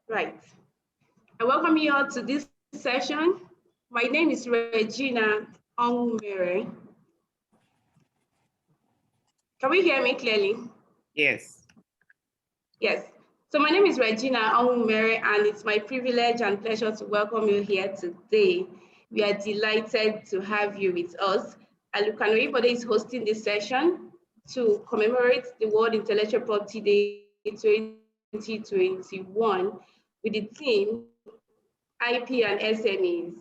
Right. I welcome you all to this session. My name is Regina Ongumere. Can we hear me clearly? Yes. Yes. So my name is Regina Ongumere, and it's my privilege and pleasure to welcome you here today. We are delighted to have you with us. Aluko Oyebode is hosting this session to commemorate the World Intellectual Property Day 2021 with the theme IP and SMEs,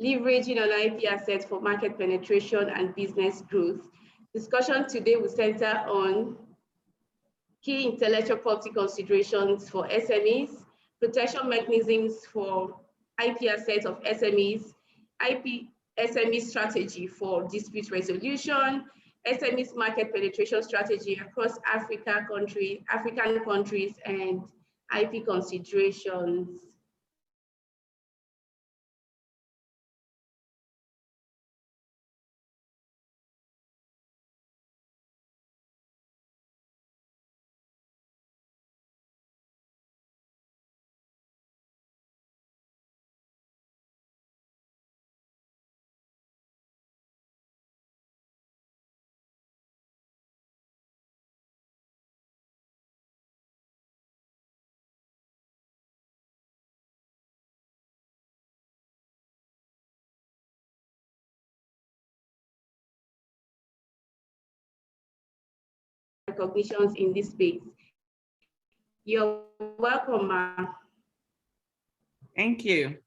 leveraging on IP assets for market penetration and business growth. Discussion today will center on key intellectual property considerations for SMEs, protection mechanisms for IP assets of SMEs, IP SME strategy for dispute resolution, SMEs market penetration strategy across African countries, and IP considerations. Recognitions in this space. You're welcome, Ma. Thank you.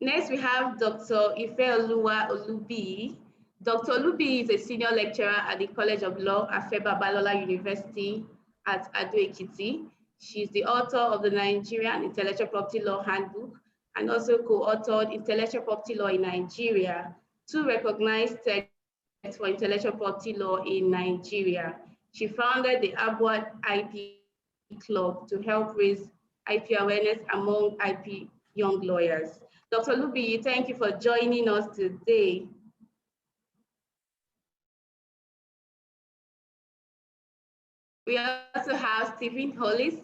Next, we have Dr. Ifeoluwa Olubi. Dr. Olubi is a senior lecturer at the College of Law at Feba Balola University at Ado-Ekiti. She's the author of the Nigerian Intellectual Property Law Handbook and also co-authored Intellectual Property Law in Nigeria, two recognized texts for intellectual property law in Nigeria. She founded the Abwad IP Club to help raise IP awareness among IP young lawyers. Dr. Olubi, thank you for joining us today. We also have Stephen Hollis.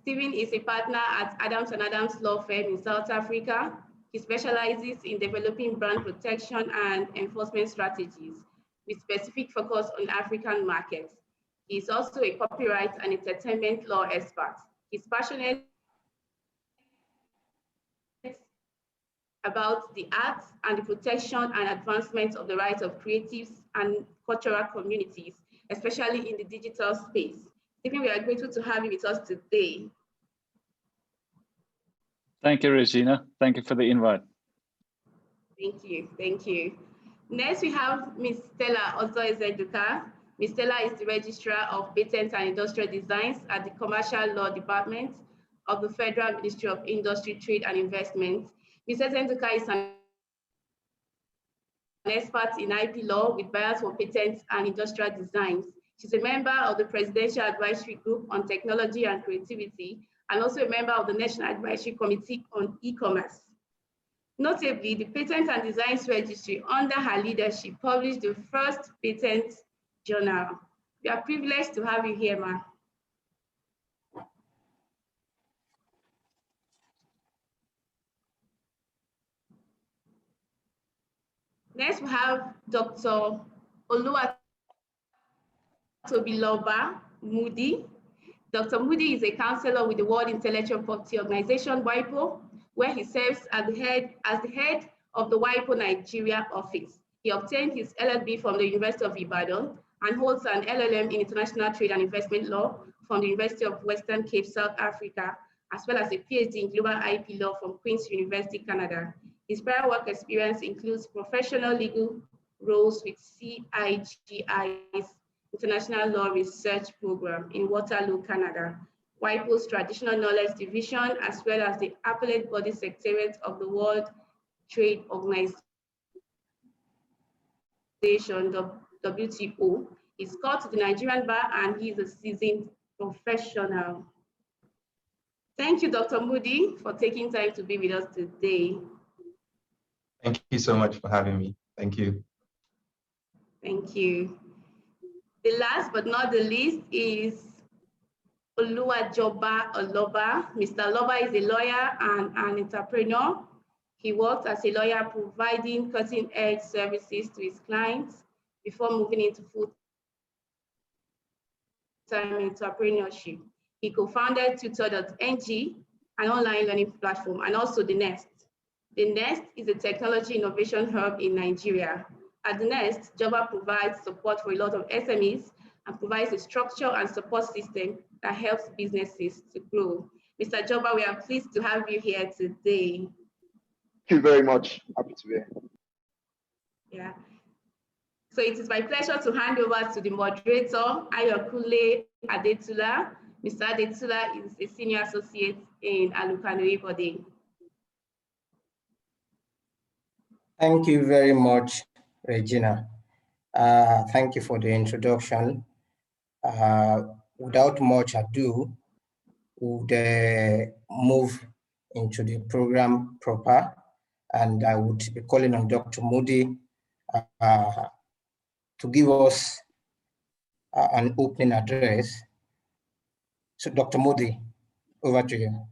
Stephen is a partner at Adams & Adams Law Firm in South Africa. He specializes in developing brand protection and enforcement strategies with specific focus on African markets. He is also a copyright and entertainment law expert. He's passionate about the arts and the protection and advancement of the rights of creatives and cultural communities, especially in the digital space. Stephen, we are grateful to have you with us today. Thank you, Regina. Thank you for the invite. Thank you. Thank you. Next, we have Ms. Stella Ozoezeduka. Ms. Stella is the Registrar of Patents and Industrial Designs at the Commercial Law Department of the Federal Ministry of Industry, Trade and Investment. Ms. Ozoezeduka is an expert in IP law with bias for patents and industrial designs. She's a member of the Presidential Advisory Group on Technology and Creativity, and also a member of the National Advisory Committee on E-Commerce. Notably, the Patent and Designs Registry, under her leadership, published the first patent journal. We are privileged to have you here, Ma. Next, we have Dr. Biloba Moody. Dr. Moody is a counselor with the World Intellectual Property Organization, WIPO, where he serves as the head of the WIPO Nigeria office. He obtained his LLB from the University of Ibadan and holds an LLM in International Trade and Investment Law from the University of Western Cape, South Africa, as well as a PhD in Global IP Law from Queen's University, Canada. His prior work experience includes professional legal roles with CIGI's International Law Research Program in Waterloo, Canada, WIPO's Traditional Knowledge Division, as well as the Appellate Body Secretariat of the World Trade Organization, WTO. He's called to the Nigerian bar and he's a seasoned professional. Thank you, Dr. Moody, for taking time to be with us today. Thank you so much for having me. Thank you. Thank you. The last but not the least is Oluwajoba Oloba. Mr. Oloba is a lawyer and an entrepreneur. He worked as a lawyer providing cutting-edge services to his clients before moving into full-time entrepreneurship. He co-founded Tutor.ng, an online learning platform, and also The Nest. The Nest is a technology innovation hub in Nigeria. At The Nest, Joba provides support for a lot of SMEs and provides a structure and support system that helps businesses to grow. Mr. Joba, we are pleased to have you here today. Thank you very much. Happy to be here. Yeah. So it is my pleasure to hand over to the moderator, Ayokule Adetula. Mr. Adetula is a senior associate in Aluko Oyebode. Thank you very much, Regina. Thank you for the introduction. Without much ado, would move into the program proper, and I would be calling on Dr. Moody to give us an opening address. So Dr. Moody, over to you.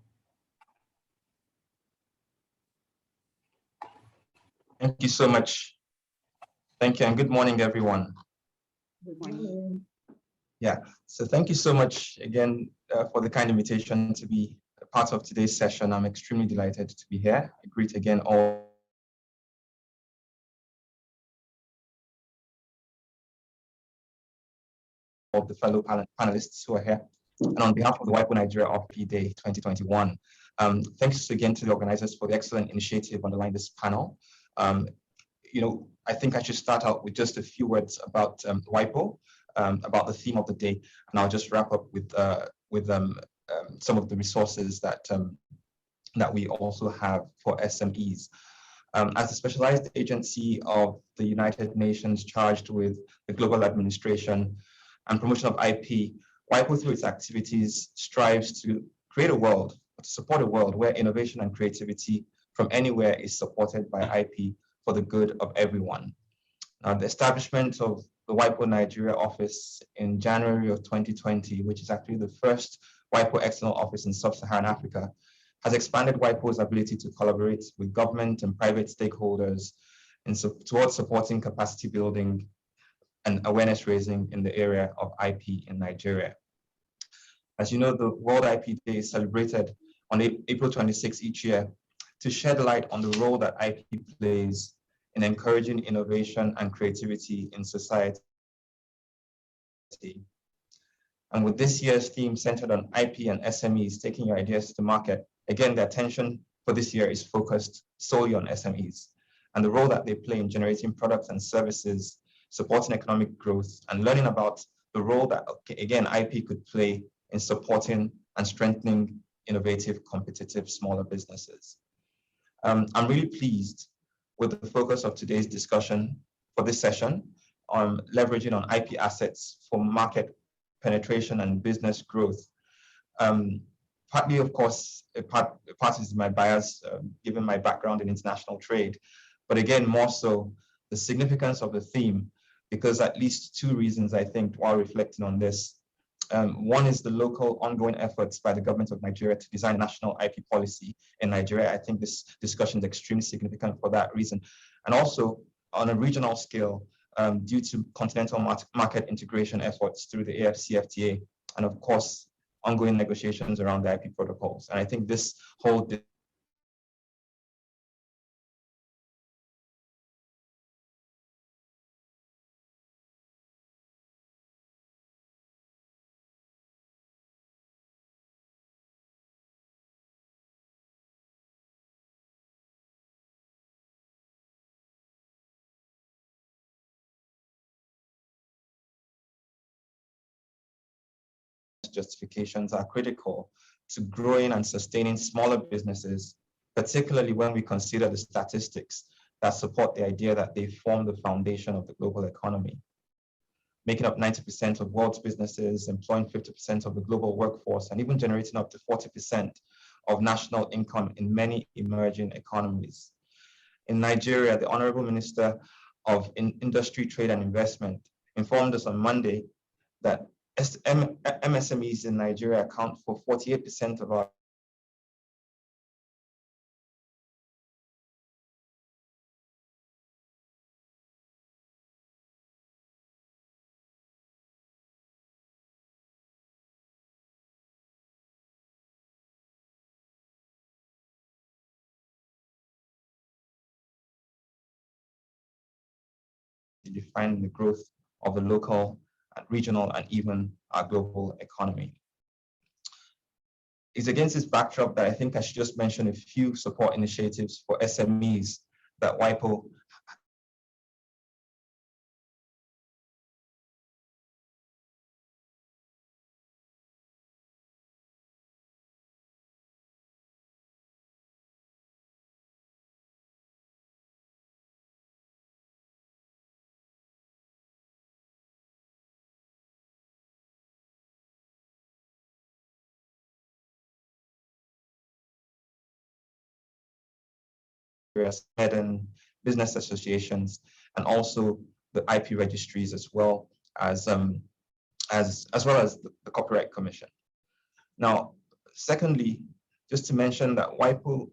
Thank you so much. Thank you, and good morning, everyone. Good morning. Yeah, so thank you so much again for the kind invitation to be a part of today's session. I'm extremely delighted to be here. I greet again all of the fellow panelists who are here, and on behalf of the WIPO Nigeria RP Day 2021. Thanks again to the organizers for the excellent initiative underlying this panel. I think I should start out with just a few words about WIPO, about the theme of the day, and I'll just wrap up with some of the resources that we also have for SMEs. As a specialized agency of the United Nations charged with the global administration and promotion of IP, WIPO through its activities strives to create a world, to support a world where innovation and creativity from anywhere is supported by IP for the good of everyone. The establishment of the WIPO Nigeria office in January of 2020, which is actually the first WIPO external office in sub-Saharan Africa, has expanded WIPO's ability to collaborate with government and private stakeholders towards supporting capacity building and awareness raising in the area of IP in Nigeria. As you know, the World IP Day is celebrated on April 26 each year to shed light on the role that IP plays in encouraging innovation and creativity in society. And with this year's theme centered on IP and SMEs taking your ideas to market, again, the attention for this year is focused solely on SMEs and the role that they play in generating products and services, supporting economic growth, and learning about the role that, again, IP could play in supporting and strengthening innovative, competitive, smaller businesses. I'm really pleased with the focus of today's discussion for this session on leveraging on IP assets for market penetration and business growth. Partly, of course, a part is my bias, given my background in international trade, but again, more so the significance of the theme, because at least two reasons, I think, while reflecting on this. One is the local ongoing efforts by the government of Nigeria to design national IP policy in Nigeria. I think this discussion is extremely significant for that reason. And also on a regional scale, due to continental market integration efforts through the AFCFTA, and of course, ongoing negotiations around the IP protocols. And I think this whole justifications are critical to growing and sustaining smaller businesses, particularly when we consider the statistics that support the idea that they form the foundation of the global economy, making up 90% of world's businesses, employing 50% of the global workforce, and even generating up to 40% of national income in many emerging economies. In Nigeria, the Honorable Minister of Industry, Trade and Investment informed us on Monday that MSMEs in Nigeria account for 48% of our define the growth of the local, regional, and even our global economy. It's against this backdrop that I think I should just mention a few support initiatives for SMEs that WIPO head and business associations, and also the IP registries as well as the Copyright Commission. Now, secondly, just to mention that WIPO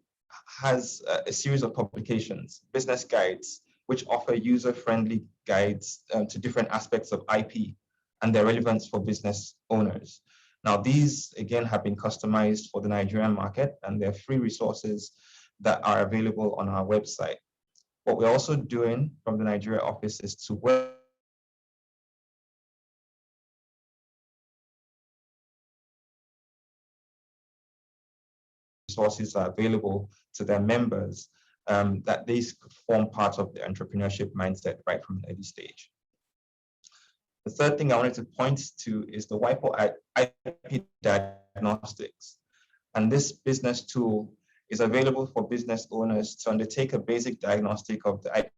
has a series of publications, business guides, which offer user-friendly guides to different aspects of IP and their relevance for business owners. Now, these, again, have been customized for the Nigerian market, and they're free resources that are available on our website. What we're also doing from the Nigeria office is to work resources are available to their members, that these form part of the entrepreneurship mindset right from an early stage. The third thing I wanted to point to is the WIPO IP diagnostics. And this business tool is available for business owners to undertake a basic diagnostic of the IP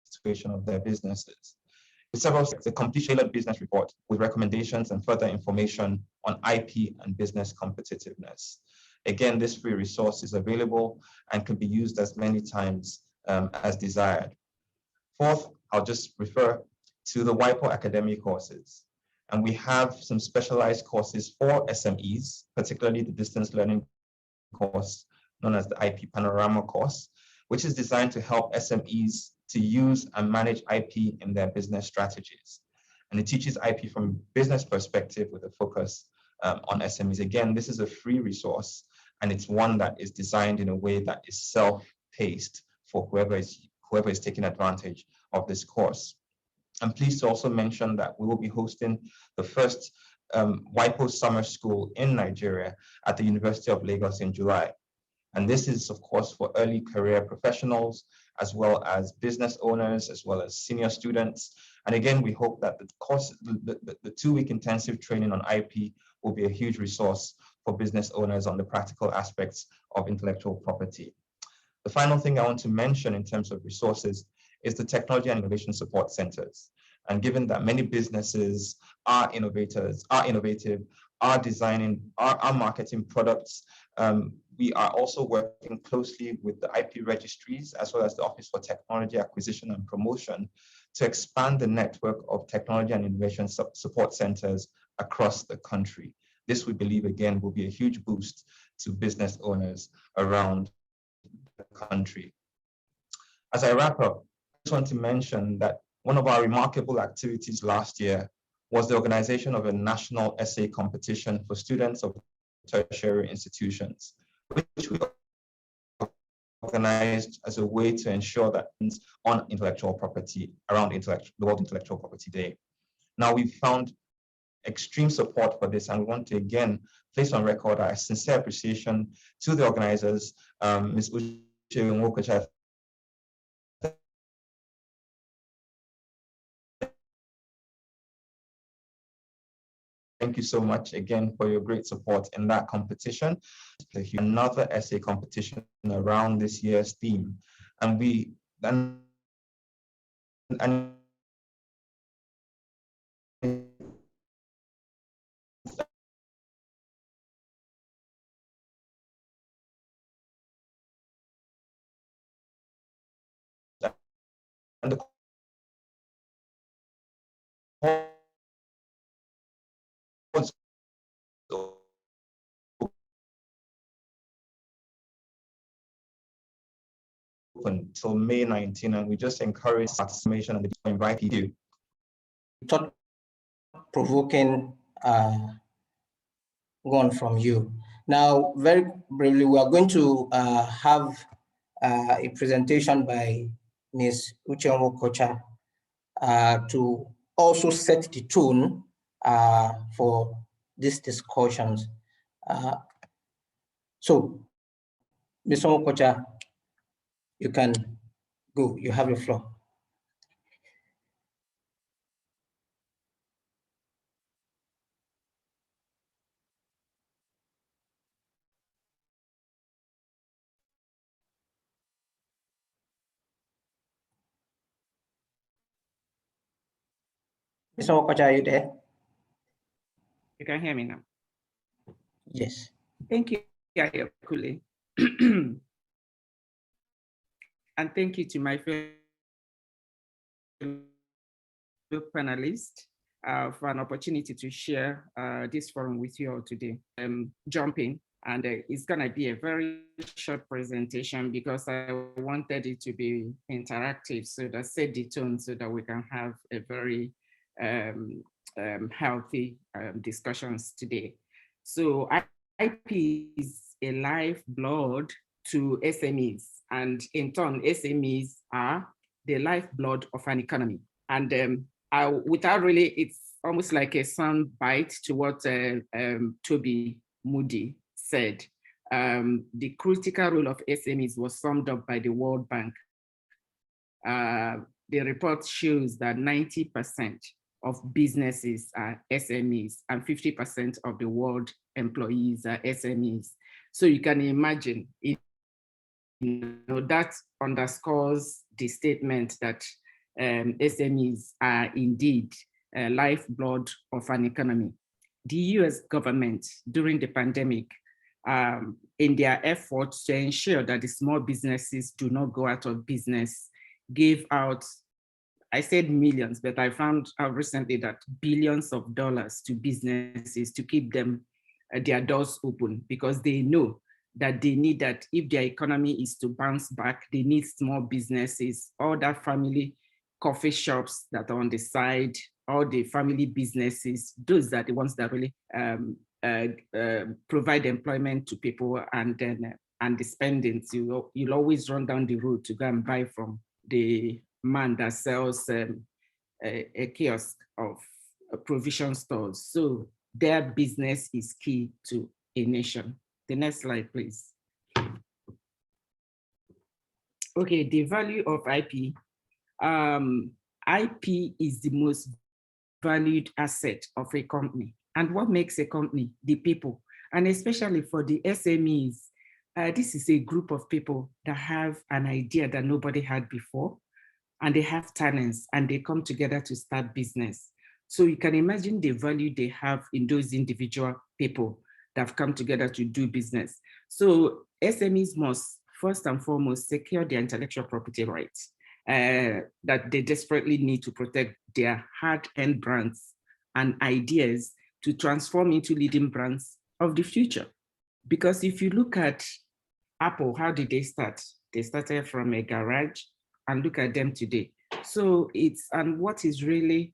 situation of their businesses. The complete tailored business report with recommendations and further information on IP and business competitiveness. Again, this free resource is available and can be used as many times as desired. Fourth, I'll just refer to the WIPO Academy courses. And we have some specialized courses for SMEs, particularly the distance learning course known as the IP Panorama course, which is designed to help SMEs to use and manage IP in their business strategies. And it teaches IP from a business perspective with a focus on SMEs. Again, this is a free resource, and it's one that is designed in a way that is self-paced for whoever is taking advantage of this course. I'm pleased to also mention that we will be hosting the first WIPO summer school in Nigeria at the University of Lagos in July. And this is, of course, for early career professionals, as well as business owners, as well as senior students. And again, we hope that the course, the 2-week intensive training on IP will be a huge resource for business owners on the practical aspects of intellectual property. The final thing I want to mention in terms of resources is the Technology and Innovation Support Centers. And given that many businesses are innovative, are designing, are marketing products, we are also working closely with the IP registries, as well as the Office for Technology Acquisition and Promotion, to expand the network of technology and innovation support centers across the country. This, we believe, again, will be a huge boost to business owners around the country. As I wrap up, I just want to mention that one of our remarkable activities last year was the organization of a national essay competition for students of tertiary institutions, which we organized as a way to ensure that on intellectual property around the World Intellectual Property Day. Now, we've found extreme support for this, and we want to again place on record our sincere appreciation to the organizers, Ms. Uche Nwokocha. Thank you so much again for your great support in that competition. Another essay competition around this year's theme, and the open till May 19, and we just encourage participation and invite you. Thought-provoking one from you. Now, very briefly, we are going to have a presentation by Ms. Uchenwo Kocha to also set the tone for these discussions. So, Ms. Kocha, you can go, you have the floor. Ms. Kocha, are you there? You can hear me now. Yes. Thank you, Ayakule. And thank you to my fellow panelists for an opportunity to share this forum with you all today. Jumping, and it's gonna be a very short presentation because I wanted it to be interactive, so that set the tone so that we can have a very healthy discussions today. So IP is a lifeblood to SMEs, and in turn, SMEs are the lifeblood of an economy. And without really, it's almost like a sound bite to what Toby Moody said. The critical role of SMEs was summed up by the World Bank. The report shows that 90% of businesses are SMEs and 50% of the world employees are SMEs. So you can imagine, that underscores the statement that SMEs are indeed a lifeblood of an economy. The US government during the pandemic, in their efforts to ensure that the small businesses do not go out of business, gave out, I said millions, but I found out recently that billions of dollars to businesses to keep them their doors open, because they know that they need that. If their economy is to bounce back, they need small businesses, all that family coffee shops that are on the side, all the family businesses, those are the ones that really provide employment to people, and then and the spendings, you'll always run down the road to go and buy from the man that sells a kiosk of provision stores. So their business is key to a nation. The next slide, please. Okay, the value of IP. IP is the most valued asset of a company. And what makes a company? The people. And especially for the SMEs, this is a group of people that have an idea that nobody had before, and they have talents, and they come together to start business. So you can imagine the value they have in those individual people that have come together to do business. So SMEs must first and foremost secure their intellectual property rights that they desperately need to protect their hard-earned brands and ideas to transform into leading brands of the future. Because if you look at Apple, how did they start? They started from a garage, and look at them today. So and what is really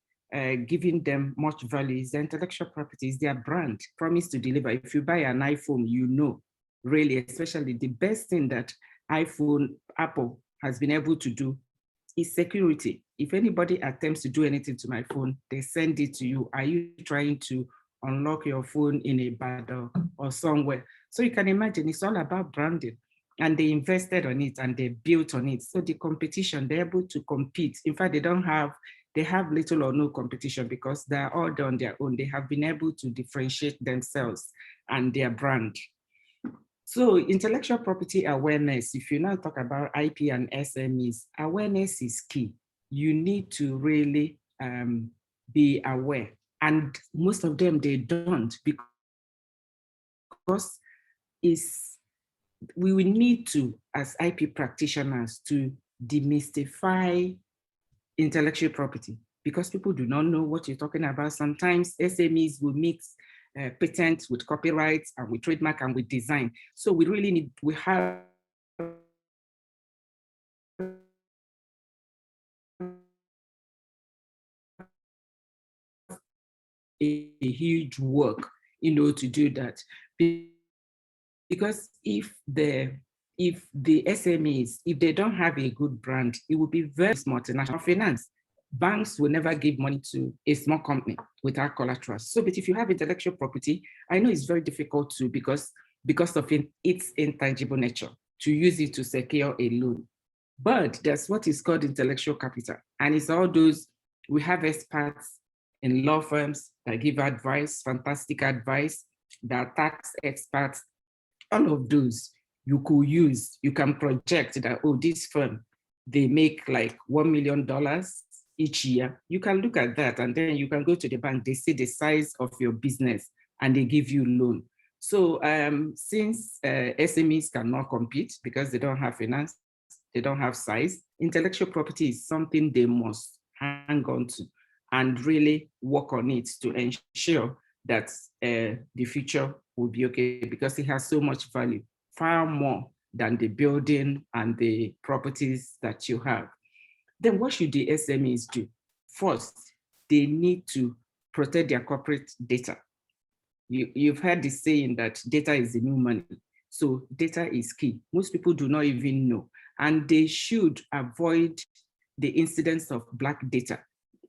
giving them much value is the intellectual property, is their brand, promise to deliver. If you buy an iPhone, you know, really, especially the best thing that Apple has been able to do is security. If anybody attempts to do anything to my phone, they send it to you. Are you trying to unlock your phone in a battle or somewhere? So you can imagine it's all about branding. And they invested on it and they built on it. So the competition, they're able to compete. In fact, they have little or no competition because they're all on their own. They have been able to differentiate themselves and their brand. So intellectual property awareness, if you now talk about IP and SMEs, awareness is key. You need to really be aware. And most of them, they don't, because we will need to, as IP practitioners, to demystify intellectual property, because people do not know what you're talking about. Sometimes SMEs will mix patents with copyrights and with trademark and with design. So we really need, we have a huge work, to do that. Because if the SMEs, if they don't have a good brand, it will be very multinational finance. Banks will never give money to a small company without collateral. So, but if you have intellectual property, I know it's very difficult to, because of its intangible nature, to use it to secure a loan. But that's what is called intellectual capital. And it's all those, we have experts in law firms that give advice, fantastic advice, that are tax experts, all of those you could use. You can project that, oh, this firm, they make like $1 million each year. You can look at that, and then you can go to the bank, they see the size of your business and they give you loan. So since SMEs cannot compete because they don't have finance, they don't have size, intellectual property is something they must hang on to and really work on it to ensure that the future will be okay, because it has so much value, far more than the building and the properties that you have. Then what should the SMEs do? First, they need to protect their corporate data. You've heard the saying that data is the new money. So data is key. Most people do not even know. And they should avoid the incidence of black data,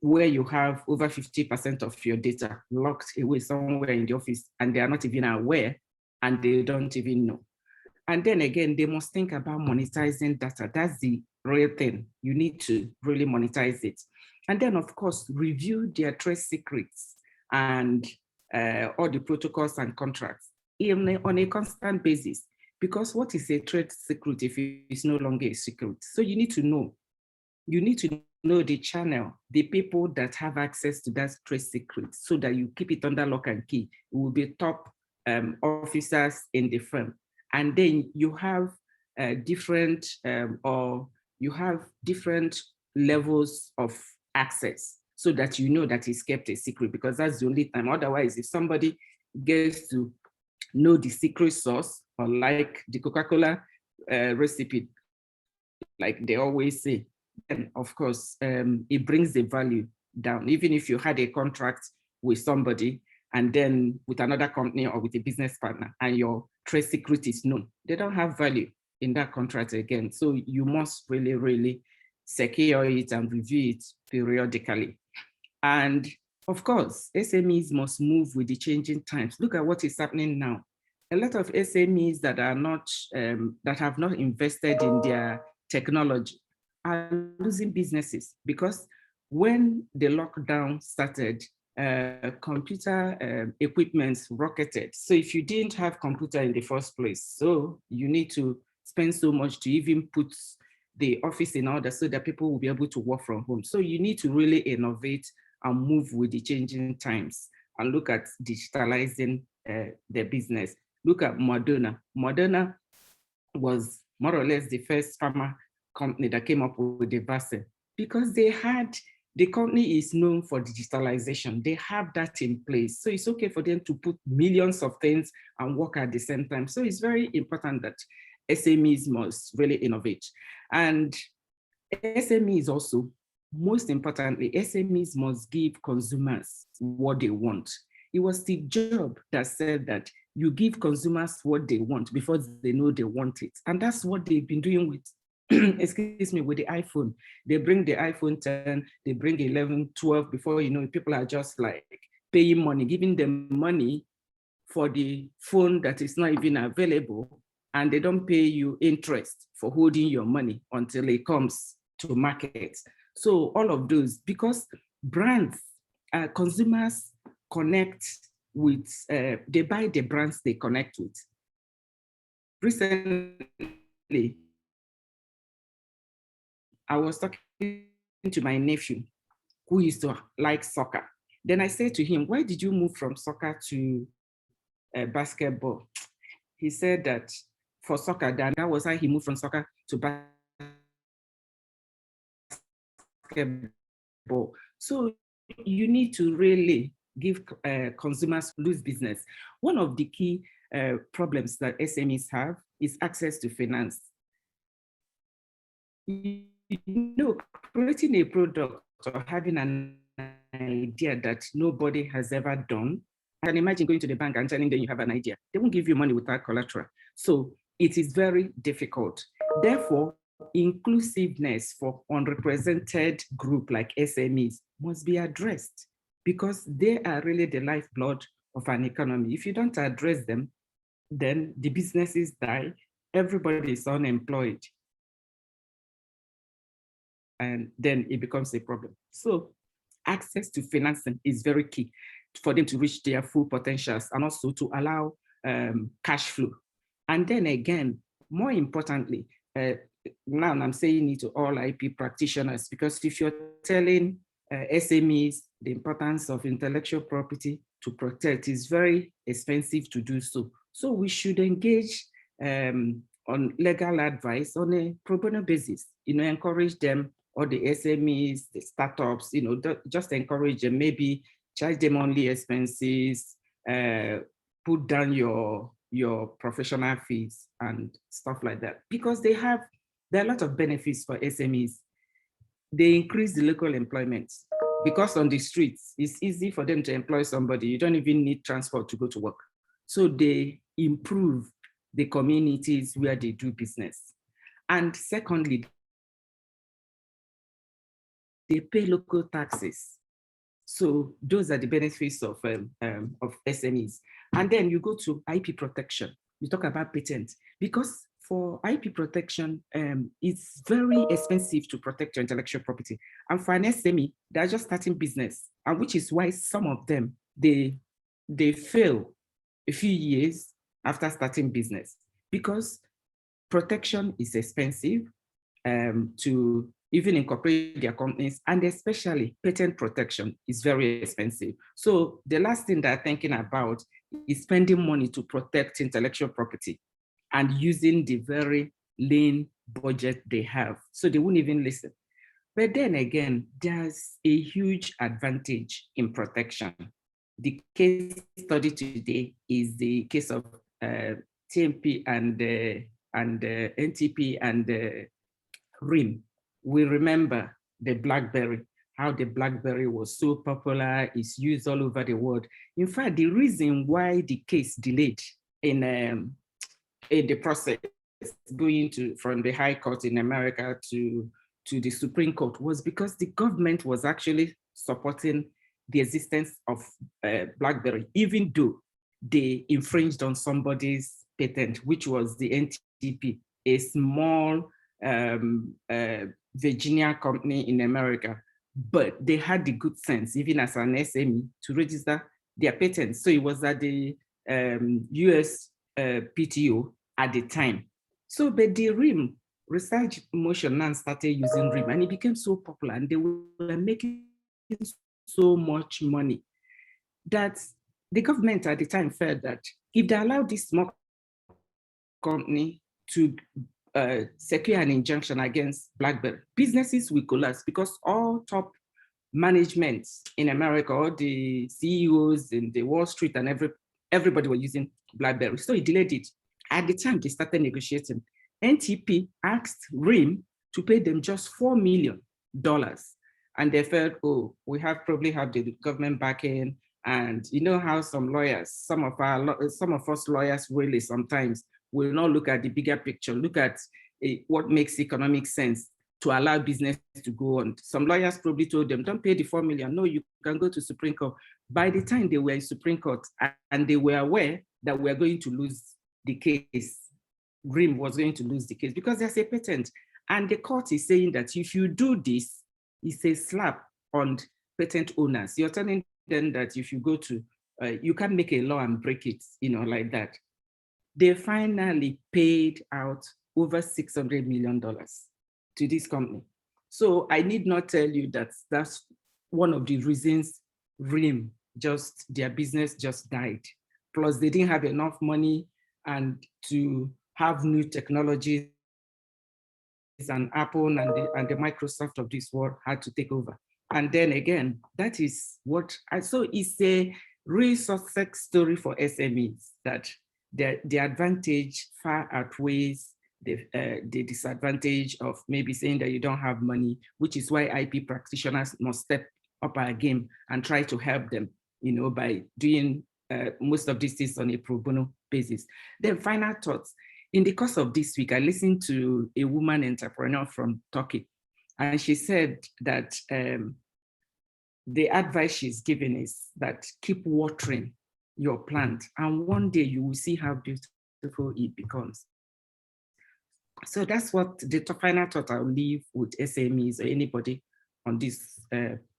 where you have over 50% of your data locked away somewhere in the office and they are not even aware and they don't even know. And then again, they must think about monetizing data. That's the real thing. You need to really monetize it. And then of course, review their trade secrets and all the protocols and contracts on a constant basis. Because what is a trade secret if it's no longer a secret? So you need to know. You need to know the channel, the people that have access to that trade secret, so that you keep it under lock and key. It will be top officers in the firm. And then you have different levels of access, so that you know that it's kept a secret, because that's the only time. Otherwise, if somebody gets to know the secret source, or like the Coca-Cola recipe, like they always say, then of course, it brings the value down. Even if you had a contract with somebody and then with another company or with a business partner and your trade secret is known, they don't have value in that contract again. So you must really, really secure it and review it periodically. And of course, SMEs must move with the changing times. Look at what is happening now. A lot of SMEs that are not, that have not invested in their technology are losing businesses, because when the lockdown started, computer equipment rocketed. So if you didn't have computer in the first place, so you need to spend so much to even put the office in order so that people will be able to work from home. So you need to really innovate and move with the changing times and look at digitalizing the business. Look at Moderna. Moderna was more or less the first pharma company that came up with the vaccine, because they had, the company is known for digitalization. They have that in place. So it's okay for them to put millions of things and work at the same time. So it's very important that SMEs must really innovate. And SMEs also, most importantly, SMEs must give consumers what they want. It was Steve Jobs that said that you give consumers what they want before they know they want it. And that's what they've been doing with, excuse me, with the iPhone. They bring the iPhone 10, they bring 11, 12, before you know it, people are just like paying money, giving them money for the phone that is not even available, and they don't pay you interest for holding your money until it comes to market. So all of those, because brands, consumers connect with, they buy the brands they connect with. Recently, I was talking to my nephew who used to like soccer. Then I said to him, why did you move from soccer to basketball? He said that for soccer, that was how he moved from soccer to basketball, So you need to really give consumers loose business. One of the key problems that SMEs have is access to finance. You know, creating a product or having an idea that nobody has ever done. I can imagine going to the bank and telling them you have an idea. They won't give you money without collateral. So it is very difficult. Therefore, inclusiveness for unrepresented group like SMEs must be addressed because they are really the lifeblood of an economy. If you don't address them, then the businesses die, everybody is unemployed, and then it becomes a problem. So access to financing is very key for them to reach their full potentials and also to allow cash flow. And then again, more importantly, now I'm saying it to all IP practitioners, because if you're telling SMEs the importance of intellectual property to protect, is very expensive to do so. So we should engage on legal advice on a pro bono basis, encourage them, or the SMEs, the startups, just encourage them, maybe charge them only expenses, put down your professional fees and stuff like that, because there are a lot of benefits for SMEs. They increase the local employment because on the streets, it's easy for them to employ somebody. You don't even need transport to go to work. So they improve the communities where they do business. And secondly, they pay local taxes. So those are the benefits of SMEs. And then you go to IP protection. You talk about patents, because for IP protection, it's very expensive to protect your intellectual property. And for an SME, they're just starting business, and which is why some of them, they fail a few years after starting business, because protection is expensive to even incorporate their companies, and especially patent protection is very expensive. So the last thing they're thinking about is spending money to protect intellectual property and using the very lean budget they have. So they won't even listen. But then again, there's a huge advantage in protection. The case study today is the case of TMP and NTP and RIM. We remember the BlackBerry, how the BlackBerry was so popular, it's used all over the world. In fact, the reason why the case delayed in the process going from the High Court in America to the Supreme Court was because the government was actually supporting the existence of BlackBerry, even though they infringed on somebody's patent, which was the NTP, a small Virginia company in America, but they had the good sense, even as an SME, to register their patents. So it was at the US PTO at the time. So, but the RIM research motion now started using RIM, and it became so popular, and they were making so much money that the government at the time felt that if they allowed this small company to secure an injunction against BlackBerry, businesses will collapse, because all top management in America, all the CEOs in the Wall Street and everybody were using BlackBerry. So he delayed it. At the time they started negotiating, NTP asked RIM to pay them just $4 million. And they felt, oh, we probably have the government backing. And you know how some lawyers, some of us lawyers really sometimes will not look at the bigger picture, look at what makes economic sense to allow business to go on. Some lawyers probably told them, don't pay the $4 million. No, you can go to Supreme Court. By the time they were in Supreme Court and they were aware that we are going to lose the case, RIM was going to lose the case because there's a patent. And the court is saying that if you do this, it's a slap on patent owners. You're telling them that if you go to, you can't make a law and break it, like that. They finally paid out over $600 million to this company. So I need not tell you that that's one of the reasons RIM, their business just died. Plus they didn't have enough money and to have new technologies, and Apple and the Microsoft of this world had to take over. And then again, that is what so it's a real success story for SMEs, that the advantage far outweighs the disadvantage of maybe saying that you don't have money, which is why IP practitioners must step up our game and try to help them, by doing most of these things on a pro bono basis. Then final thoughts. In the course of this week, I listened to a woman entrepreneur from Turkey, and she said that the advice she's given is that keep watering your plant, and one day you will see how beautiful it becomes. So that's what the final thought I'll leave with SMEs or anybody on this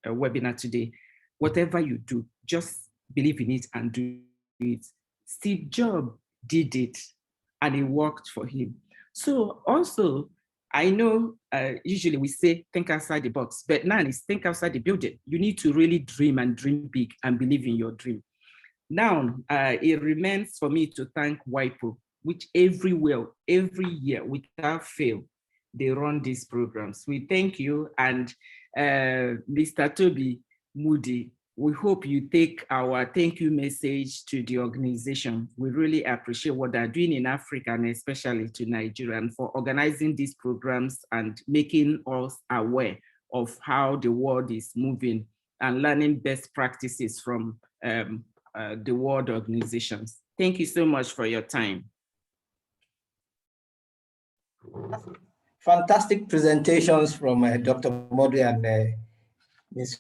webinar today. Whatever you do, just believe in it and do it. Steve Jobs did it and it worked for him. So also, I know usually we say think outside the box, but now it's think outside the building. You need to really dream and dream big and believe in your dream. Now, it remains for me to thank WIPO, which every year, without fail, they run these programs. We thank you, and Mr. Toby Moody, we hope you take our thank you message to the organization. We really appreciate what they're doing in Africa, and especially to Nigeria, and for organizing these programs and making us aware of how the world is moving and learning best practices from the world organizations. Thank you so much for your time. Fantastic presentations from Dr. Moody and Ms.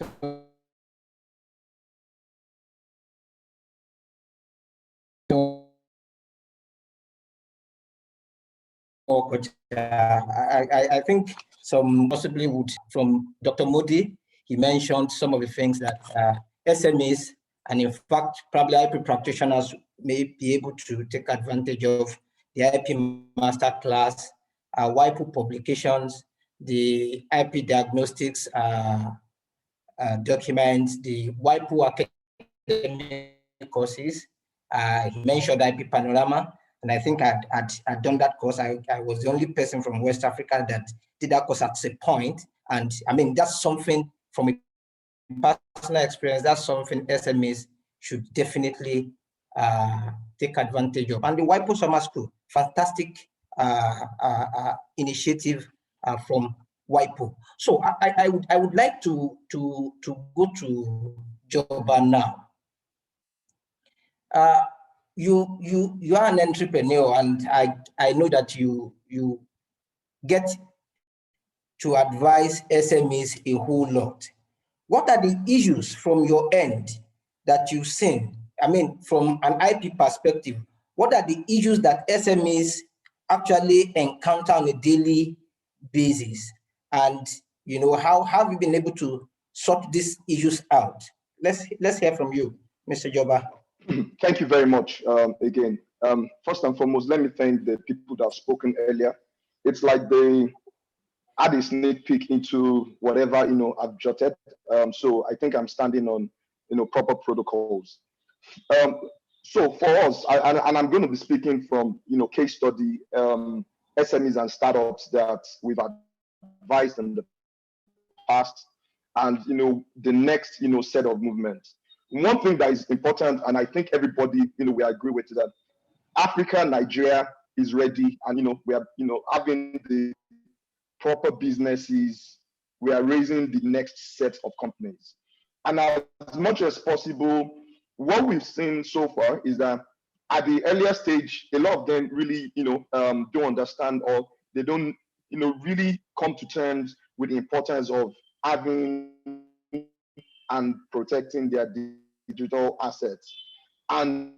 I think some possibly would, from Dr. Moody, he mentioned some of the things that SMEs and in fact, probably IP practitioners may be able to take advantage of: the IP Masterclass, WIPO publications, the IP diagnostics documents, the WIPO academic courses. He mentioned IP Panorama, and I think I'd done that course. I was the only person from West Africa that did that course at a point. And I mean, that's something from a personal experience, that's something SMEs should definitely take advantage of. And the WIPO Summer School, fantastic initiative from WIPO. So I would like to go to Joba now. You are an entrepreneur, and I know that you get to advise SMEs a whole lot. What are the issues from your end that you've seen? I mean, from an IP perspective, what are the issues that SMEs actually encounter on a daily basis? And how have you been able to sort these issues out? Let's hear from you, Mr. Joba. Thank you very much again. First and foremost, let me thank the people that have spoken earlier. It's like they add a sneak peek into whatever I've jotted. So I think I'm standing on proper protocols. So for us, and I'm going to be speaking from case study SMEs and startups that we've advised in the past, and the next set of movements. One thing that is important, and I think everybody we agree with, is that Africa, Nigeria is ready, and we are having the proper businesses. We are raising the next set of companies, and as much as possible, what we've seen so far is that at the earlier stage, a lot of them really don't understand, or they don't really come to terms with the importance of having and protecting their digital assets. And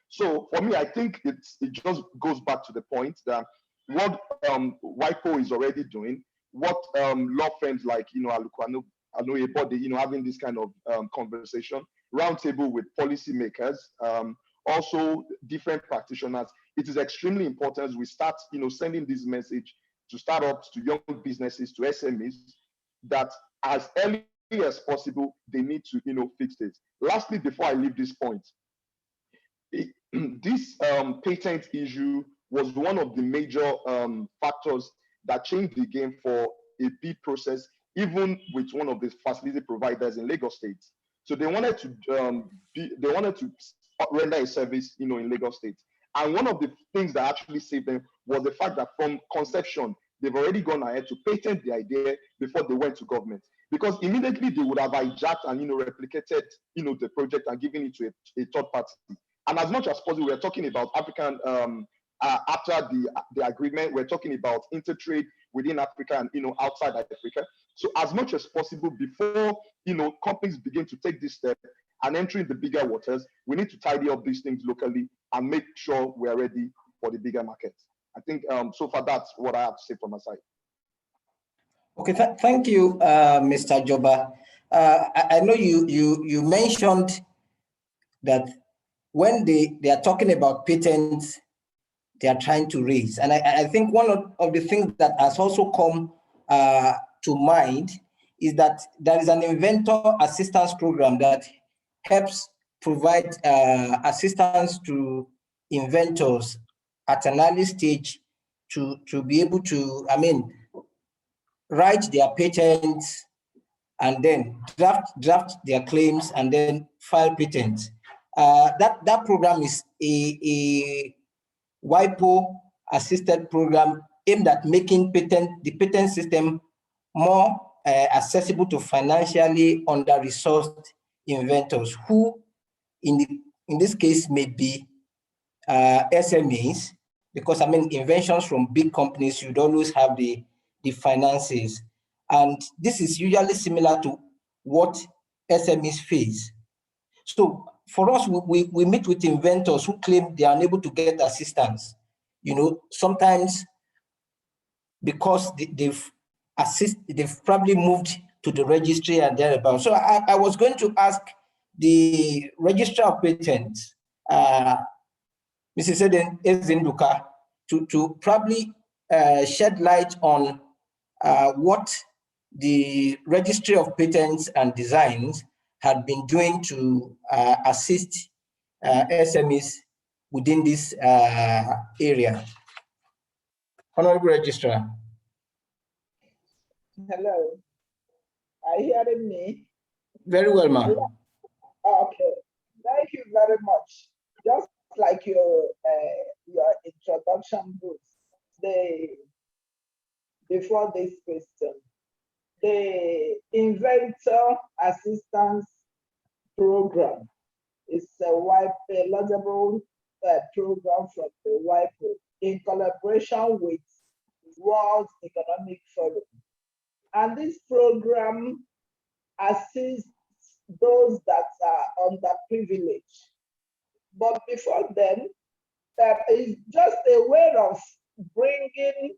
so for me, I think it just goes back to the point that what WIPO is already doing, what law firms like Aluko Oyebode, having this kind of conversation, roundtable with policymakers, also different practitioners, it is extremely important we start, sending this message to startups, to young businesses, to SMEs, that as early as possible, they need to, fix this. Lastly, before I leave this point, this patent issue was one of the major factors that changed the game for a bid process, even with one of the facility providers in Lagos State. So they wanted to render a service, in Lagos State. And one of the things that actually saved them was the fact that from conception, they've already gone ahead to patent the idea before they went to government. Because immediately they would have hijacked and replicated the project and given it to a third party. And as much as possible, we're talking about African after the agreement, we're talking about intertrade within Africa and outside Africa. So as much as possible before companies begin to take this step and entering the bigger waters, we need to tidy up these things locally and make sure we are ready for the bigger market. I think so far that's what I have to say from my side. Okay, thank you, Mr. Joba. I know you mentioned that when they are talking about patents, they are trying to raise. And I think one of the things that has also come to mind is that there is an inventor assistance program that helps provide assistance to inventors at an early stage to be able to, write their patents and then draft their claims and then file patents. That program is a WIPO assisted program aimed at making the patent system more accessible to financially under-resourced inventors who, in this case, may be SMEs, because inventions from big companies should always have the finances. And this is usually similar to what SMEs face. So for us, we meet with inventors who claim they are unable to get assistance. Sometimes because they've probably moved to the registry and thereabouts. So I was going to ask the Registrar of Patents, Mrs. Ezinduka, to probably shed light on what the Registry of Patents and Designs had been doing to assist SMEs within this area. Honorable Registrar. Hello. Are you hearing me? Very well, ma'am. Okay. Thank you very much. Just like your introduction books, before this question, the Inventor Assistance Program is a laudable program from the WIPO in collaboration with World Economic Forum. And this program assists those that are underprivileged. But before then, it's just a way of bringing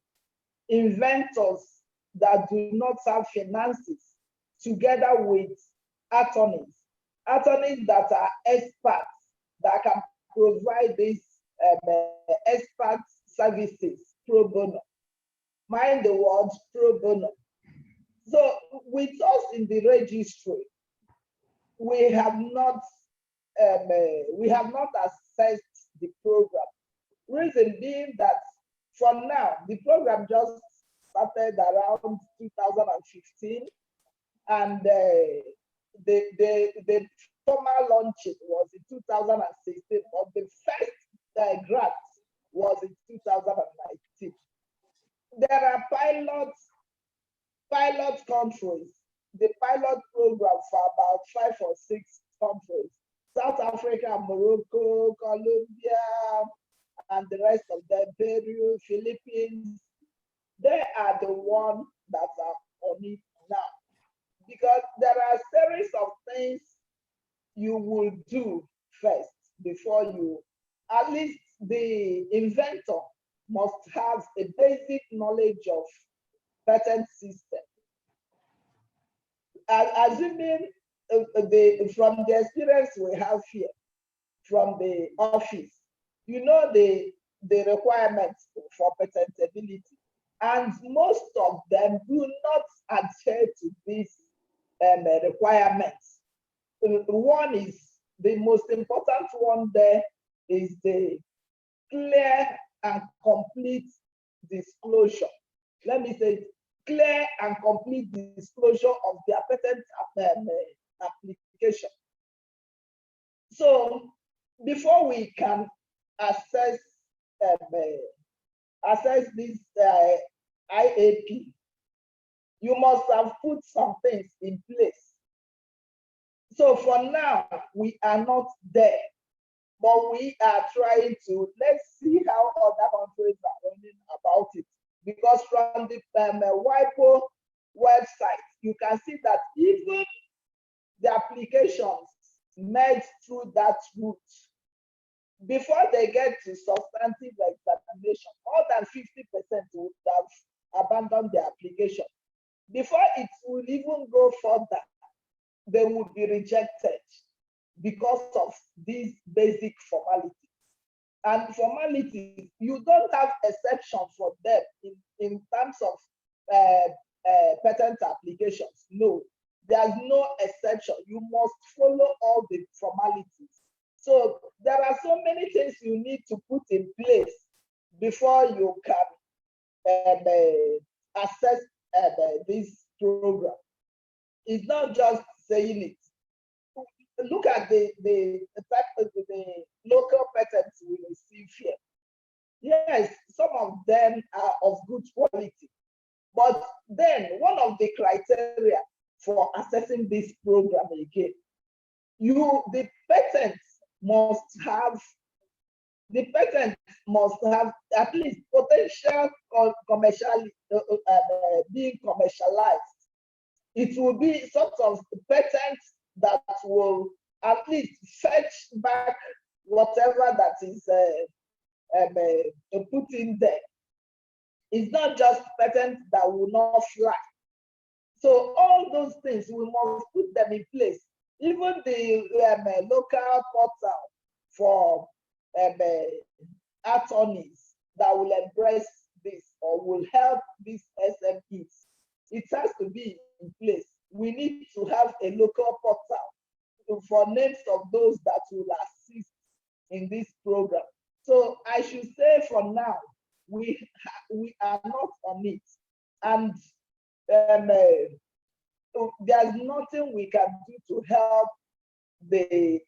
inventors that do not have finances together with attorneys that are experts that can provide these expert services pro bono. Mind the word pro bono. So with us in the registry, we have not assessed the program. Reason being that for now, the program just started around 2015, and the formal launching was in 2016, but the first grant was in 2019. There are pilot countries, the pilot program for about 5 or 6 countries: South Africa, Morocco, Colombia, and the rest of them, Peru, Philippines. They are the ones that are on it now. Because there are a series of things you will do first before you, at least the inventor must have a basic knowledge of patent system. Assuming from the experience we have here, from the office, the the requirements for patentability. And most of them do not adhere to these requirements. One is, the most important one there is the clear and complete disclosure. Let me say, clear and complete disclosure of their patent application. So before we can assess this IAP, you must have put some things in place. So for now, we are not there, but we are trying to, let's see how other countries are running about it. Because from the WIPO website, you can see that even the applications made through that route, before they get to substantive examination, more than 50% would have abandoned their application. Before it will even go further, they would be rejected because of these basic formalities. And formalities, you don't have exception for them in terms of patent applications. No, there's no exception. You must follow all the formalities. So there are so many things you need to put in place before you can assess this program. It's not just saying it. Look at the local patents we receive here. Yes, some of them are of good quality, but then one of the criteria for assessing this program again, the patent must have at least potential being commercialized. It will be sort of patent that will at least fetch back whatever that is put in there. It's not just patent that will not fly. So all those things, we must put them in place. Even the local portal for attorneys that will embrace this or will help these SMEs, it has to be in place. We need to have a local portal for names of those that will assist in this program. So I should say for now, we are not on it. And there's nothing we can do to help the,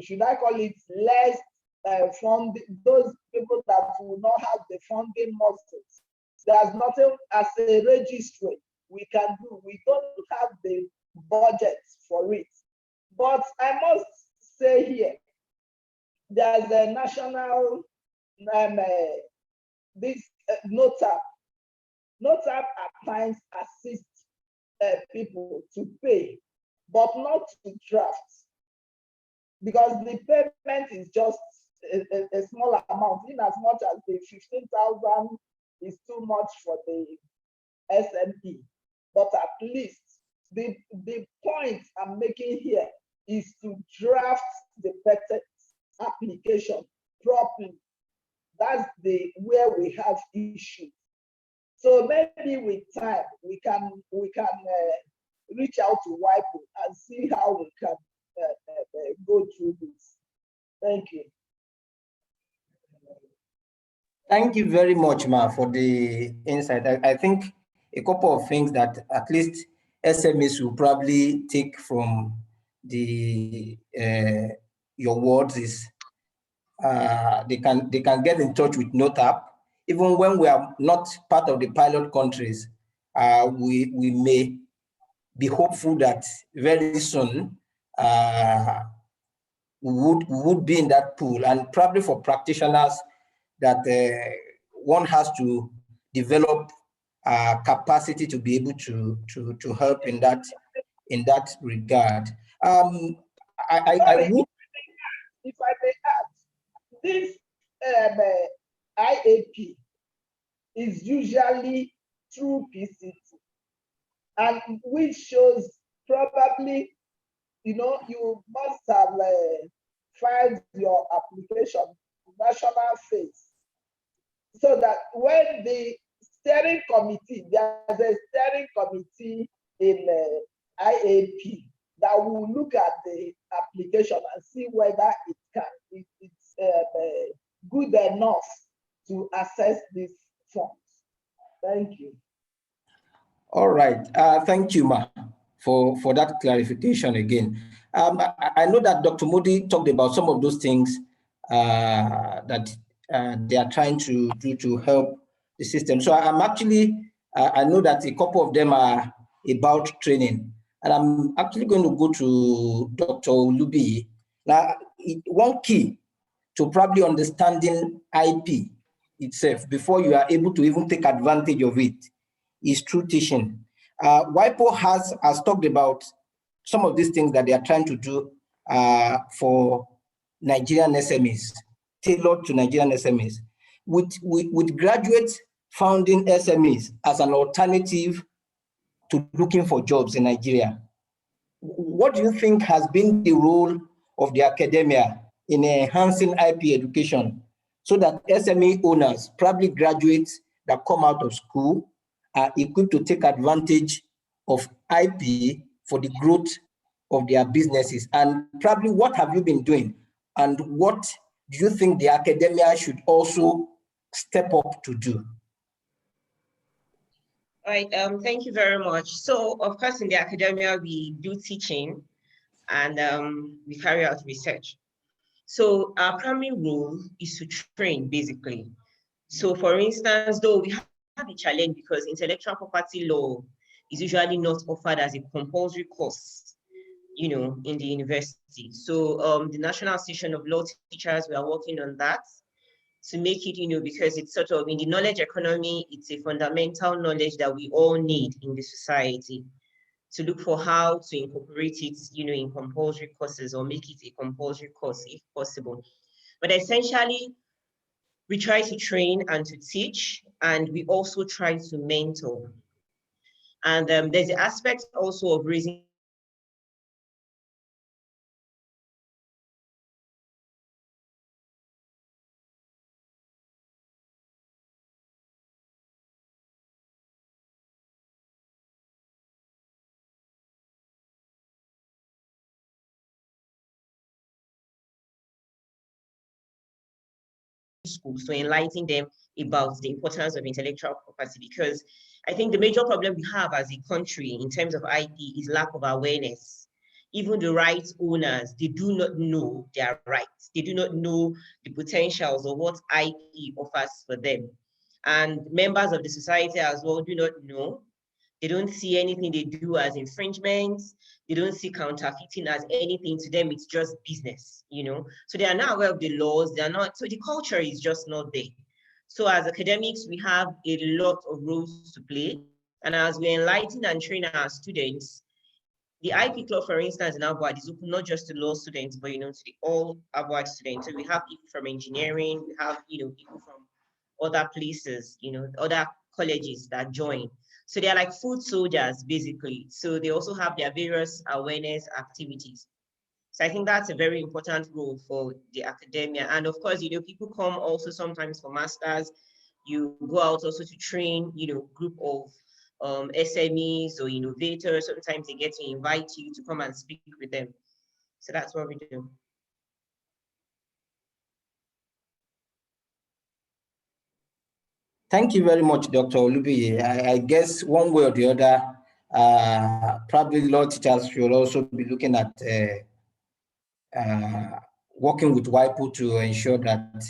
should I call it less those people that will not have the funding muscles. There's nothing as a registry we can do. We don't have the budget for it. But I must say here, there's a national, this NOTAP. NOTAP at times assists people to pay, but not to draft, because the payment is just a small amount, in as much as the 15,000 is too much for the SME. But at least the point I'm making here is to draft the patent application properly. That's where we have issues. So maybe with time we can reach out to WIPO and see how we can go through this. Thank you. Thank you very much, Ma, for the insight. I think a couple of things that at least SMEs will probably take from your words is they can get in touch with NOTAP. Even when we are not part of the pilot countries, we may be hopeful that very soon we would be in that pool, and probably for practitioners that one has to develop capacity to be able to help in that regard. If I may add, this IAP is usually through PCT, and which shows probably, you must have filed your application national face, so that when the steering committee, there's a steering committee in IAP that will look at the application and see whether it's good enough to access these funds. Thank you. All right, thank you, Ma, for that clarification again. I know that Dr. Moody talked about some of those things that they are trying to do to help the system. So I'm actually, I know that a couple of them are about training, and I'm actually going to go to Dr. Olubi. Now, one key to probably understanding IP itself before you are able to even take advantage of it is through teaching. WIPO has talked about some of these things that they are trying to do for Nigerian SMEs, tailored to Nigerian SMEs, with graduates founding SMEs as an alternative to looking for jobs in Nigeria. What do you think has been the role of the academia in enhancing IP education so that SME owners, probably graduates that come out of school, are equipped to take advantage of IP for the growth of their businesses? And probably what have you been doing? And what do you think the academia should also step up to do? All right, thank you very much. So, of course, in the academia, we do teaching and we carry out research. So our primary role is to train, basically. So for instance, though we have a challenge because intellectual property law is usually not offered as a compulsory course, you know, in the university. So the National Association of Law Teachers, we are working on that to make it, you know, because it's sort of in the knowledge economy, it's a fundamental knowledge that we all need in the society, to look for how to incorporate it, you know, in compulsory courses or make it a compulsory course if possible. But essentially, we try to train and to teach, and we also try to mentor. And there's the aspect also of raising schools to enlighten them about the importance of intellectual property, because I think the major problem we have as a country in terms of IP is lack of awareness. Even the rights owners, they do not know their rights. They do not know the potentials of what IP offers for them. And members of the society as well do not know. They don't see anything they do as infringements. They don't see counterfeiting as anything. To them, it's just business, you know? So they are not aware of the laws. They are not, so the culture is just not there. So as academics, we have a lot of roles to play. And as we enlighten and train our students, the IP club, for instance, in Abuad is open not just to law students, but, you know, to all Abuad students. So we have people from engineering, we have, you know, people from other places, you know, other colleges that join. So they're like food soldiers, basically. So they also have their various awareness activities. So I think that's a very important role for the academia. And of course, you know, people come also sometimes for masters. You go out also to train, you know, group of SMEs or innovators. Sometimes they get to invite you to come and speak with them. So that's what we do. Thank you very much, Dr. Olubi. I guess one way or the other, probably law teachers should also be looking at working with WIPO to ensure that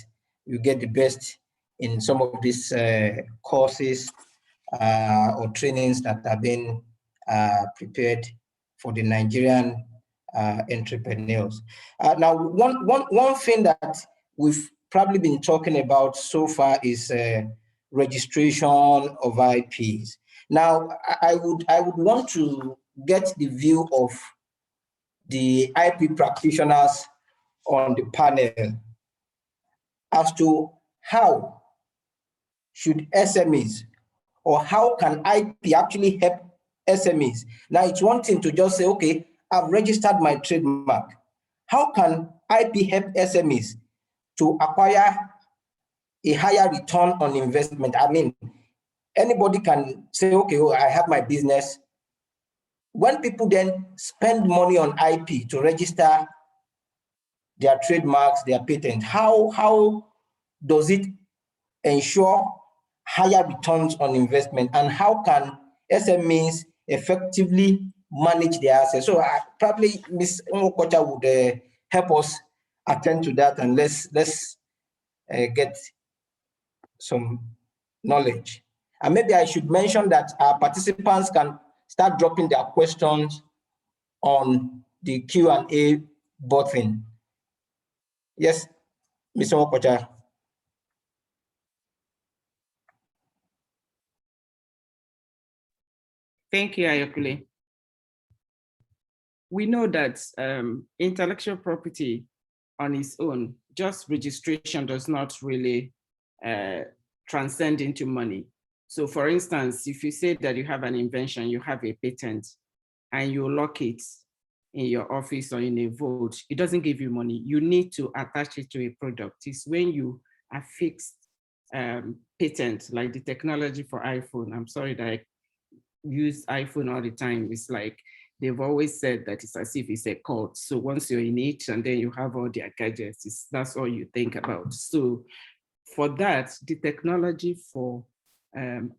you get the best in some of these courses or trainings that are being prepared for the Nigerian entrepreneurs. Now, one thing that we've probably been talking about so far is registration of IPs. Now, I would want to get the view of the IP practitioners on the panel as to how should SMEs or how can IP actually help SMEs. Now, it's one thing to just say, okay, I've registered my trademark. How can IP help SMEs to acquire a higher return on investment. I mean, anybody can say, okay, oh, I have my business. When people then spend money on IP to register their trademarks, their patents, how does it ensure higher returns on investment, and how can SMEs effectively manage their assets? So probably Ms. Okocha would help us attend to that, and let's get some knowledge. And maybe I should mention that our participants can start dropping their questions on the Q&A button. Yes, Mr. Okocha. Thank you, Ayokule. We know that intellectual property on its own, just registration does not really transcend into money. So for instance, if you say that you have an invention, you have a patent, and you lock it in your office or in a vault, it doesn't give you money. You need to attach it to a product. It's when you affix patent, like the technology for iPhone. I'm sorry that I use iPhone all the time. It's like, they've always said that it's as if it's a cult. So once you're in it and then you have all their gadgets, that's all you think about. So for that, the technology for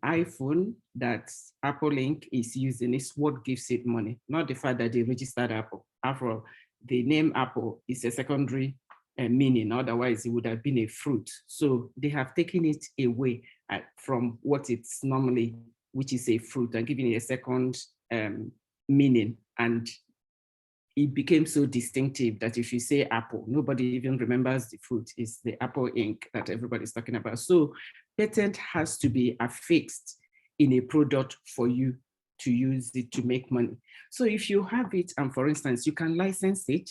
iPhone that Apple Inc. is using is what gives it money, not the fact that they registered Apple. After all, the name Apple is a secondary meaning, otherwise it would have been a fruit. So they have taken it away from what it's normally, which is a fruit, and giving it a second meaning. And it became so distinctive that if you say apple, nobody even remembers the fruit. It's the Apple Inc. that everybody's talking about. So patent has to be affixed in a product for you to use it to make money. So if you have it, and for instance, you can license it,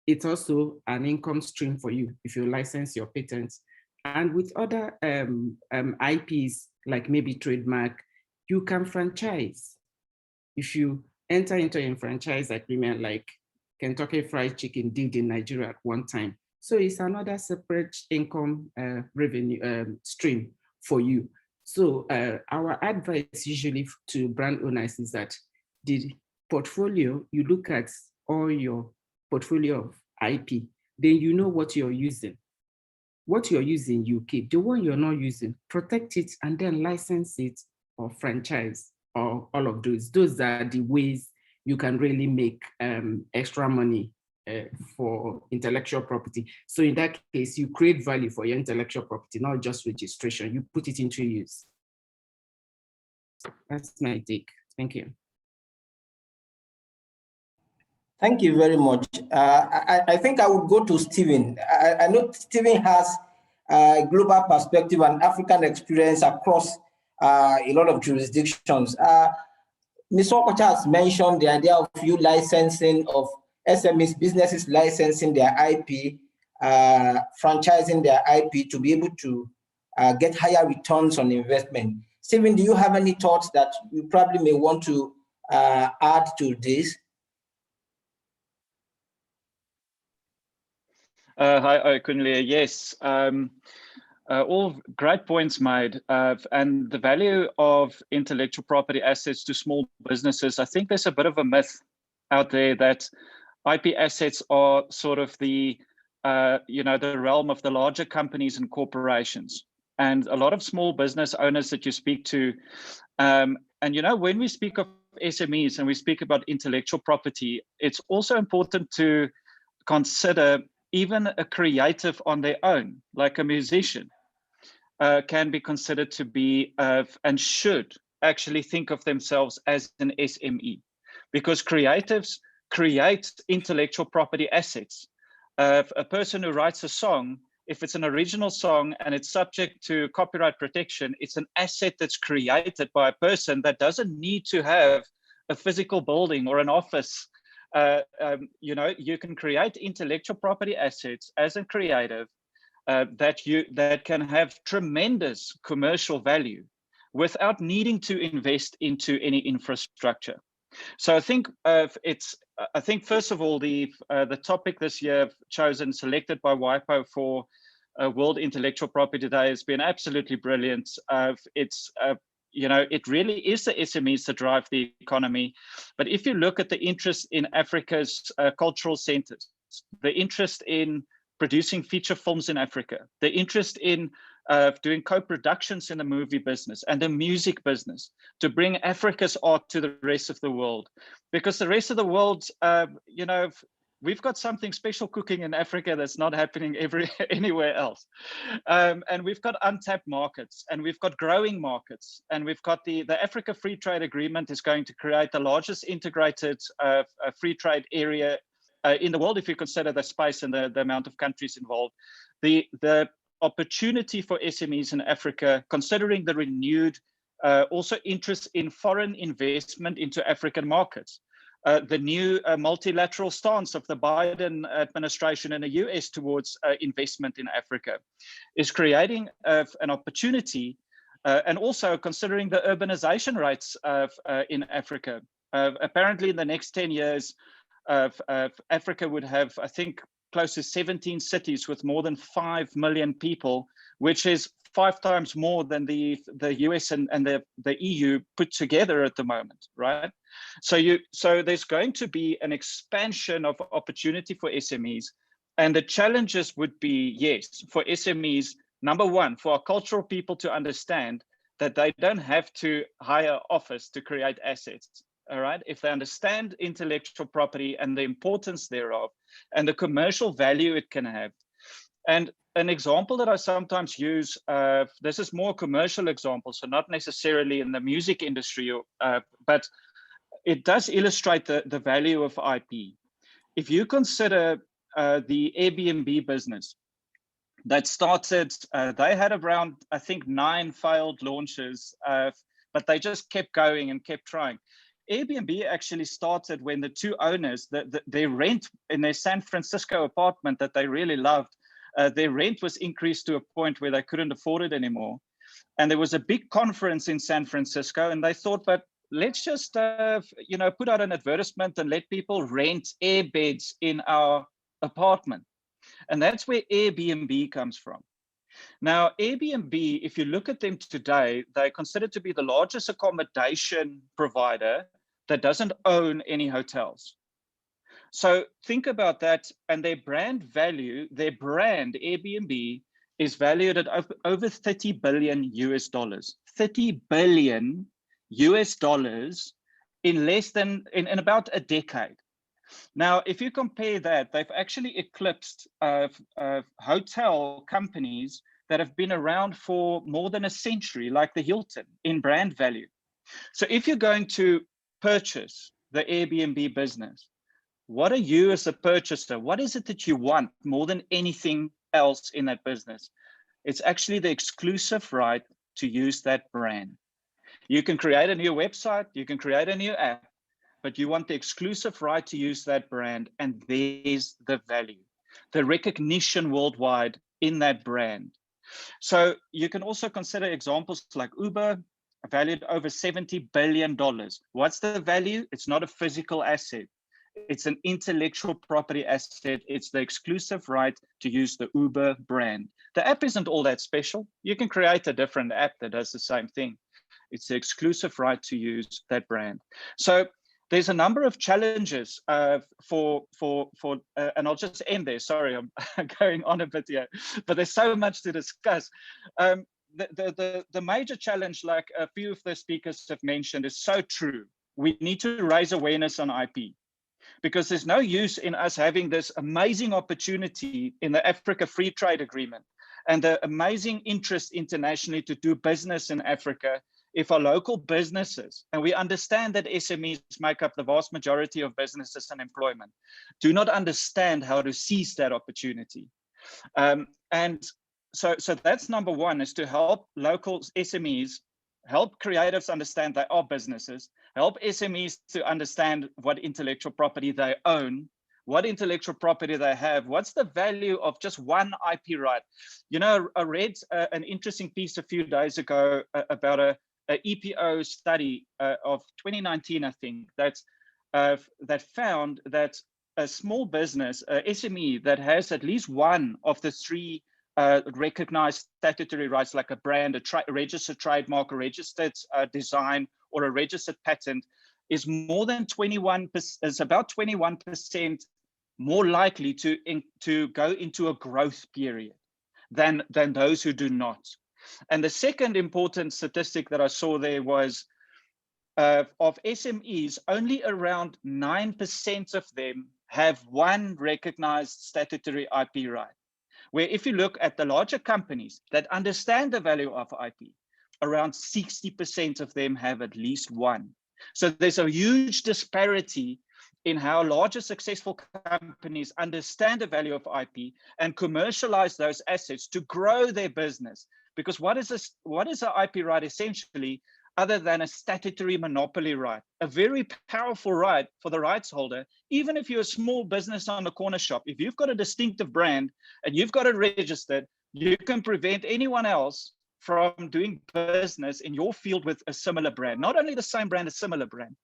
it's also an income stream for you if you license your patents. And with other IPs, like maybe trademark, you can franchise. If you enter into a franchise agreement like Kentucky Fried Chicken did in Nigeria at one time. So it's another separate income revenue stream for you. So our advice usually to brand owners is that the portfolio, you look at all your portfolio of IP, then you know what you're using. What you're using, you keep. The one you're not using, protect it and then license it or franchise, or all of those. Those are the ways you can really make extra money for intellectual property. So in that case, you create value for your intellectual property, not just registration. You put it into use. That's my take. Thank you. Thank you very much. I think I would go to Stephen. I know Stephen has a global perspective and African experience across a lot of jurisdictions. Ms. Okocha has mentioned the idea of you licensing of SMEs, businesses licensing their IP, franchising their IP to be able to get higher returns on investment. Stephen, do you have any thoughts that you probably may want to add to this? Hi, Kunle. Yes, all great points made. And the value of intellectual property assets to small businesses, I think there's a bit of a myth out there that IP assets are sort of the, the realm of the larger companies and corporations. And a lot of small business owners that you speak to, and when we speak of SMEs and we speak about intellectual property, it's also important to consider even a creative on their own, like a musician, can be considered to be and should actually think of themselves as an SME, because creatives create intellectual property assets. A person who writes a song, if it's an original song and it's subject to copyright protection, it's an asset that's created by a person that doesn't need to have a physical building or an office. You can create intellectual property assets as a creative that can have tremendous commercial value without needing to invest into any infrastructure. So I think I think first of all, the topic this year chosen, selected by WIPO for World Intellectual Property Day has been absolutely brilliant. You know, it really is the SMEs that drive the economy. But if you look at the interest in Africa's cultural centers, the interest in producing feature films in Africa, the interest in doing co-productions in the movie business and the music business to bring Africa's art to the rest of the world. Because the rest of the world, you know, we've got something special cooking in Africa that's not happening anywhere else. And we've got untapped markets, and we've got growing markets, and we've got the Africa Free Trade Agreement is going to create the largest integrated free trade area in the world, if you consider the space and the amount of countries involved. The opportunity for SMEs in Africa, considering the renewed also interest in foreign investment into African markets. The new multilateral stance of the Biden administration in the US towards investment in Africa is creating an opportunity, and also considering the urbanization rates in Africa. Apparently in the next 10 years, Africa would have, I think, close to 17 cities with more than 5 million people, which is 5 times more than the US and the EU put together at the moment, right? So there's going to be an expansion of opportunity for SMEs. And the challenges would be, yes, for SMEs, number one, for our cultural people to understand that they don't have to hire office to create assets. All right, if they understand intellectual property and the importance thereof and the commercial value it can have. And an example that I sometimes use, this is more commercial example, so not necessarily in the music industry, but it does illustrate the value of IP. If you consider the Airbnb business that started, they had around, I think, 9 failed launches, but they just kept going and kept trying. Airbnb actually started when the 2 owners, their rent in their San Francisco apartment that they really loved, their rent was increased to a point where they couldn't afford it anymore. And there was a big conference in San Francisco, and they thought, but let's just you know, put out an advertisement and let people rent air beds in our apartment. And that's where Airbnb comes from. Now, Airbnb, if you look at them today, they're considered to be the largest accommodation provider that doesn't own any hotels. So think about that, and their brand value, their brand Airbnb is valued at over 30 billion US dollars. 30 billion US dollars in less than, in about a decade. Now, if you compare that, they've actually eclipsed hotel companies that have been around for more than a century, like the Hilton, in brand value. So if you're going to purchase the Airbnb business, what are you as a purchaser? What is it that you want more than anything else in that business? It's actually the exclusive right to use that brand. You can create a new website, you can create a new app, but you want the exclusive right to use that brand, and there's the value, the recognition worldwide in that brand. So you can also consider examples like Uber, valued over $70 billion. What's the value? It's not a physical asset. It's an intellectual property asset. It's the exclusive right to use the Uber brand. The app isn't all that special. You can create a different app that does the same thing. It's the exclusive right to use that brand. So there's a number of challenges and I'll just end there. Sorry, I'm going on a bit here, but there's so much to discuss. The major challenge, like a few of the speakers have mentioned, is so true. We need to raise awareness on IP, because there's no use in us having this amazing opportunity in the Africa Free Trade Agreement and the amazing interest internationally to do business in Africa if our local businesses, and we understand that SMEs make up the vast majority of businesses and employment, do not understand how to seize that opportunity. And so that's number one, is to help local SMEs, help creatives understand they are businesses, help SMEs to understand what intellectual property they own, what intellectual property they have, what's the value of just one IP right. You know, I read an interesting piece a few days ago about an EPO study of 2019, I think, that found that a small business, a SME that has at least one of the three recognized statutory rights, like a brand, a registered trademark, a registered design, or a registered patent, is more than 21%, is about 21% more likely to go into a growth period than those who do not. And the second important statistic that I saw there was of SMEs, only around 9% of them have one recognized statutory IP right. Where if you look at the larger companies that understand the value of IP, around 60% of them have at least one. So there's a huge disparity in how larger successful companies understand the value of IP and commercialize those assets to grow their business. Because what is an IP right essentially, other than a statutory monopoly right, a very powerful right for the rights holder, even if you're a small business on a corner shop. If you've got a distinctive brand and you've got it registered, you can prevent anyone else from doing business in your field with a similar brand, not only the same brand, a similar brand.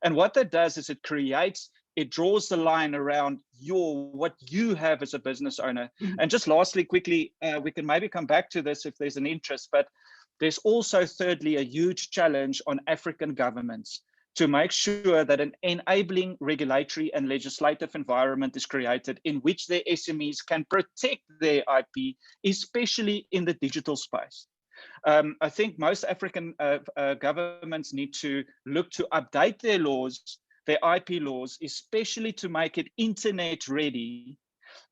And what that does is it draws the line around what you have as a business owner. And just lastly, quickly, we can maybe come back to this if there's an interest, but there's also thirdly a huge challenge on African governments to make sure that an enabling regulatory and legislative environment is created in which their SMEs can protect their IP, especially in the digital space. I think most African governments need to look to update their laws, their IP laws, especially to make it internet ready,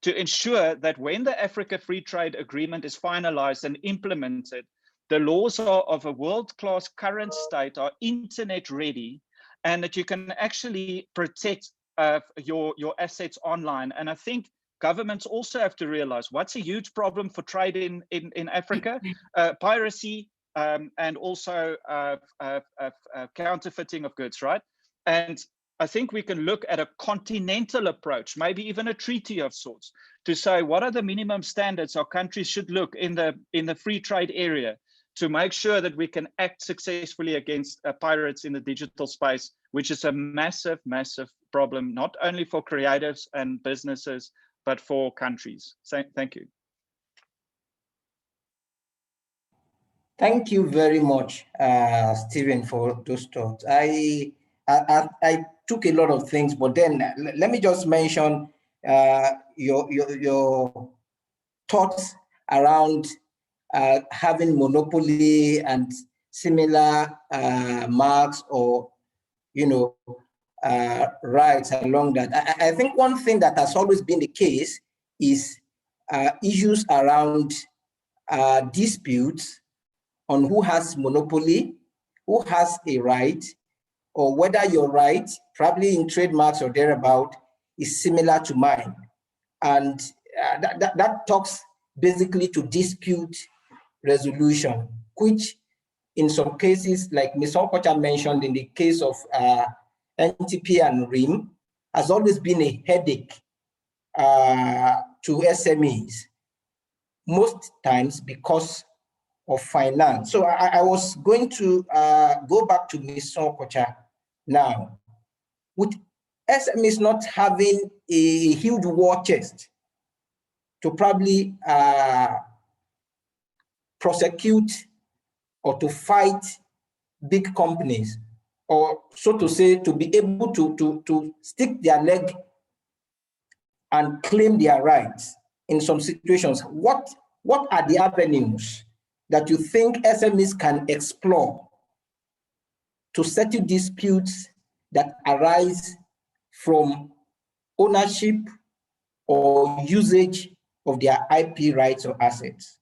to ensure that when the Africa Free Trade Agreement is finalized and implemented, the laws are of a world-class current state, are internet ready, and that you can actually protect your assets online. And I think governments also have to realize what's a huge problem for trade in Africa: piracy and also counterfeiting of goods, right? And I think we can look at a continental approach, maybe even a treaty of sorts, to say what are the minimum standards our countries should look in the free trade area to make sure that we can act successfully against pirates in the digital space, which is a massive, massive problem, not only for creatives and businesses, but for countries. So, thank you. Thank you very much, Stephen, for those thoughts. I took a lot of things, but then let me just mention your thoughts around having monopoly and similar marks or rights along that. I think one thing that has always been the case is issues around disputes on who has monopoly, who has a right, or whether your right, probably in trademarks or thereabout, is similar to mine. And that talks basically to dispute resolution, which in some cases, like Ms. Okocha mentioned, in the case of NTP and RIM, has always been a headache to SMEs, most times because of finance. So I was going to go back to Ms. Okocha now. With SMEs not having a huge war chest to probably prosecute or to fight big companies, or so to say, to be able to stick their leg and claim their rights in some situations, what are the avenues that you think SMEs can explore to settle disputes that arise from ownership or usage of their IP rights or assets?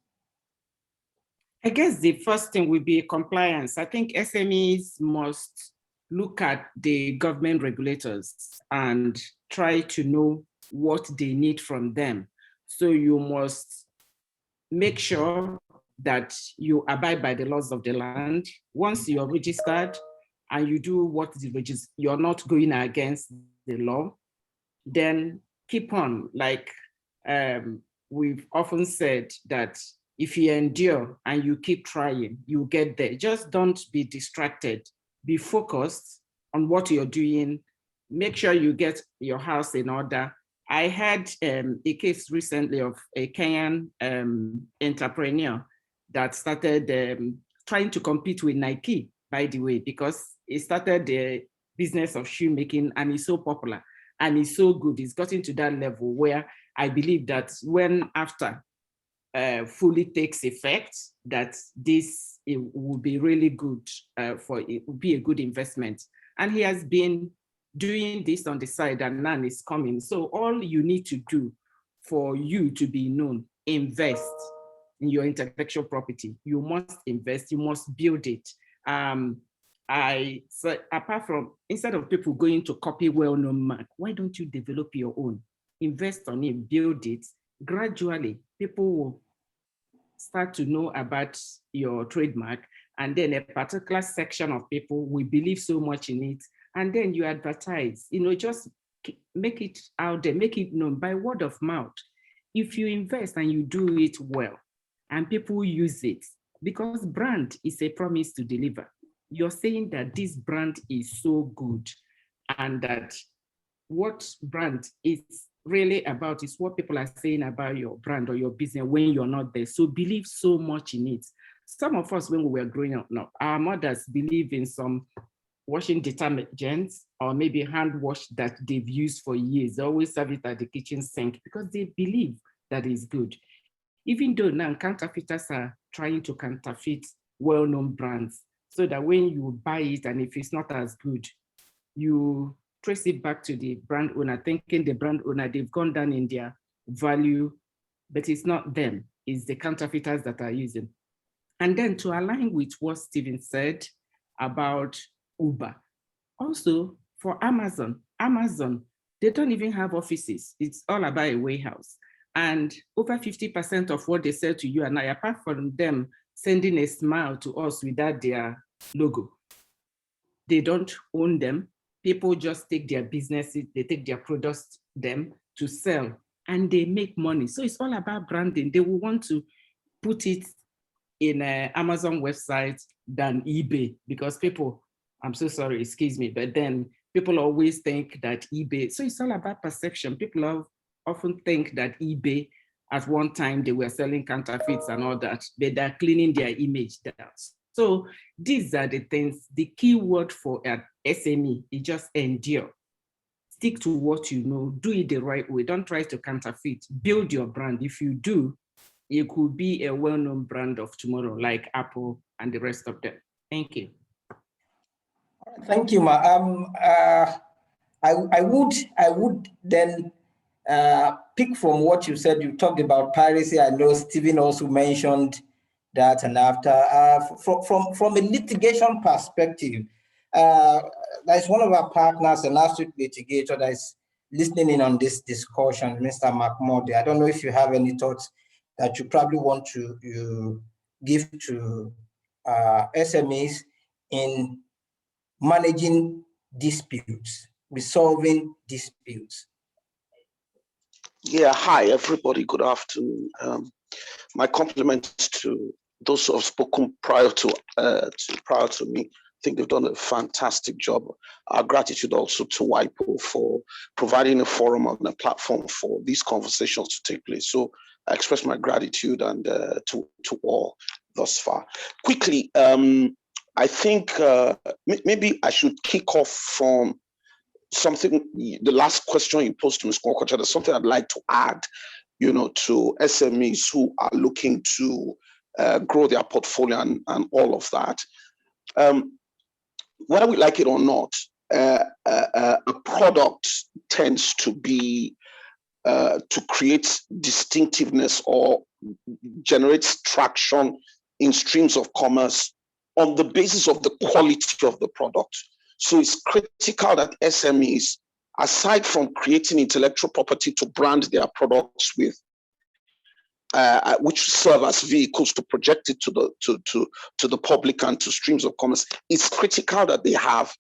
I guess the first thing would be compliance. I think SMEs must look at the government regulators and try to know what they need from them. So you must make sure that you abide by the laws of the land. Once you're registered and you do what you're not going against the law, then keep on. Like we've often said that If you endure and you keep trying, you get there. Just don't be distracted. Be focused on what you're doing. Make sure you get your house in order. I had a case recently of a Kenyan entrepreneur that started trying to compete with Nike, by the way, because he started the business of shoemaking and he's so popular and he's so good. He's gotten to that level where I believe that when after fully takes effect, that this it will be really good it will be a good investment. And he has been doing this on the side and none is coming. So all you need to do for you to be known, invest in your intellectual property. You must invest, you must build it. So apart from, instead of people going to copy well-known mark, why don't you develop your own? Invest on it, build it. Gradually, people will start to know about your trademark, and then a particular section of people will believe so much in it, and then you advertise, just make it out there, make it known by word of mouth. If you invest and you do it well, and people use it, because brand is a promise to deliver. You're saying that this brand is so good, and that what brand is really about is what people are saying about your brand or your business when you're not there. So believe so much in it. Some of us, when we were growing up, our mothers believe in some washing detergents or maybe hand wash that they've used for years. They always serve it at the kitchen sink because they believe that it's good. Even though now counterfeiters are trying to counterfeit well-known brands so that when you buy it and if it's not as good, you trace it back to the brand owner, thinking the brand owner, they've gone down in their value, but it's not them, it's the counterfeiters that are using. And then to align with what Stephen said about Uber, also for Amazon, they don't even have offices. It's all about a warehouse. And over 50% of what they sell to you and I, apart from them sending a smile to us without their logo, they don't own them. People just take their businesses, they take their products them to sell and they make money. So it's all about branding. They will want to put it in an Amazon website than eBay because people, I'm so sorry, excuse me, but then people always think that eBay, so it's all about perception. People often think that eBay, at one time they were selling counterfeits and all that, but they're cleaning their image down. So these are the things, the key word for an SME is just endure. Stick to what you know, do it the right way. Don't try to counterfeit, build your brand. If you do, it could be a well-known brand of tomorrow, like Apple and the rest of them. Thank you. Thank you, Ma. I would then pick from what you said. You talked about piracy. I know Stephen also mentioned that, and after from a litigation perspective, there's one of our partners, an astute litigator, that is listening in on this discussion, Mr. Moody. I don't know if you have any thoughts that you probably want to give to SMEs in managing disputes, resolving disputes. Yeah, hi everybody, good afternoon. My compliments to those who have spoken prior to me. I think they've done a fantastic job. Our gratitude also to WIPO for providing a forum and a platform for these conversations to take place. So I express my gratitude and to all thus far. Quickly, I think maybe I should kick off from something, the last question you posed to Ms. Kokocha. There's something I'd like to add, to SMEs who are looking to grow their portfolio and all of that. Whether we like it or not, a product tends to be to create distinctiveness or generates traction in streams of commerce on the basis of the quality of the product. So it's critical that SMEs, aside from creating intellectual property to brand their products with, which serve as vehicles to project it to the public and to streams of commerce, it's critical that they have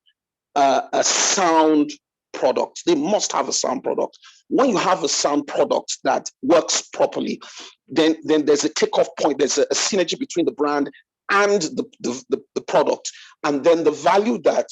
a sound product. They must have a sound product. when you have a sound product that works properly, then there's a takeoff point, there's a synergy between the brand and the product. And then the value that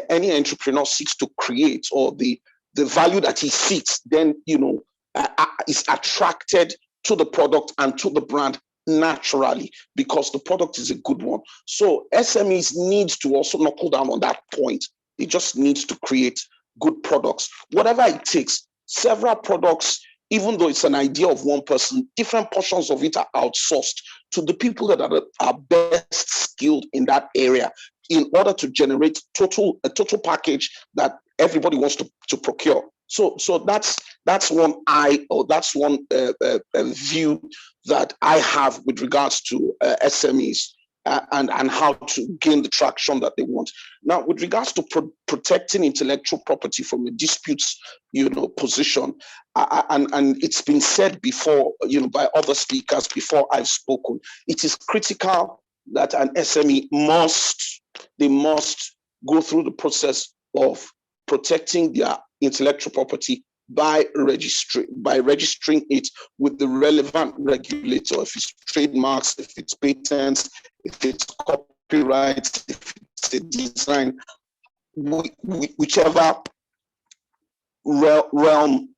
any entrepreneur seeks to create, or the value that he seeks, then, is attracted to the product and to the brand naturally, because the product is a good one. So SMEs needs to also knuckle down on that point. It just needs to create good products, whatever it takes. Several products, even though it's an idea of one person, different portions of it are outsourced to the people that are best skilled in that area, in order to generate a total package that everybody wants to procure. So that's one view that I have with regards to SMEs and how to gain the traction that they want. Now, with regards to protecting intellectual property from a disputes, position, and it's been said before, by other speakers before I've spoken, it is critical that an SME must go through the process of protecting their intellectual property by registering it with the relevant regulator, if it's trademarks, if it's patents, if it's copyrights, if it's a design, whichever realm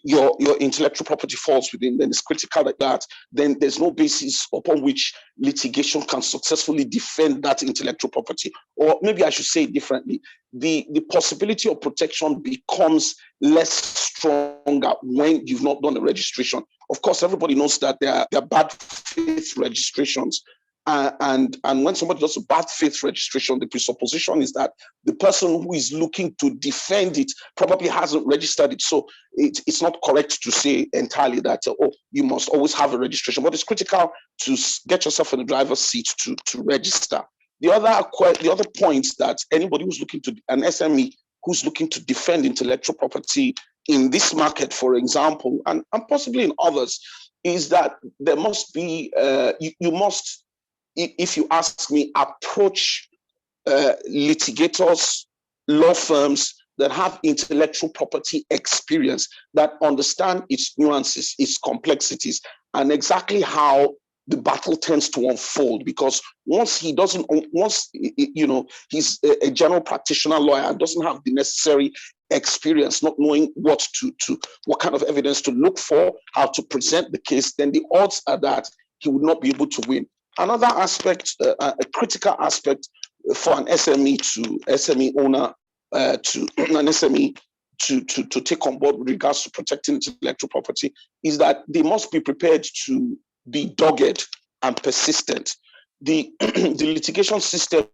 your intellectual property falls within, then it's critical that then there's no basis upon which litigation can successfully defend that intellectual property. Or maybe I should say it differently, the possibility of protection becomes less stronger when you've not done a registration. Of course, everybody knows that there are bad faith registrations. And when somebody does a bad faith registration, the presupposition is that the person who is looking to defend it probably hasn't registered it. So it's not correct to say entirely that, you must always have a registration, but it's critical to get yourself in the driver's seat to register. The other point that anybody who's looking to, an SME who's looking to defend intellectual property in this market, for example, and possibly in others, is that there must be, you must, if you ask me, approach litigators, law firms that have intellectual property experience, that understand its nuances, its complexities, and exactly how the battle tends to unfold. Because once he's a general practitioner lawyer and doesn't have the necessary experience, not knowing what kind of evidence to look for, how to present the case, then the odds are that he would not be able to win. Another aspect, a critical aspect for an SME owner, to take on board with regards to protecting intellectual property, is that they must be prepared to be dogged and persistent. The litigation system,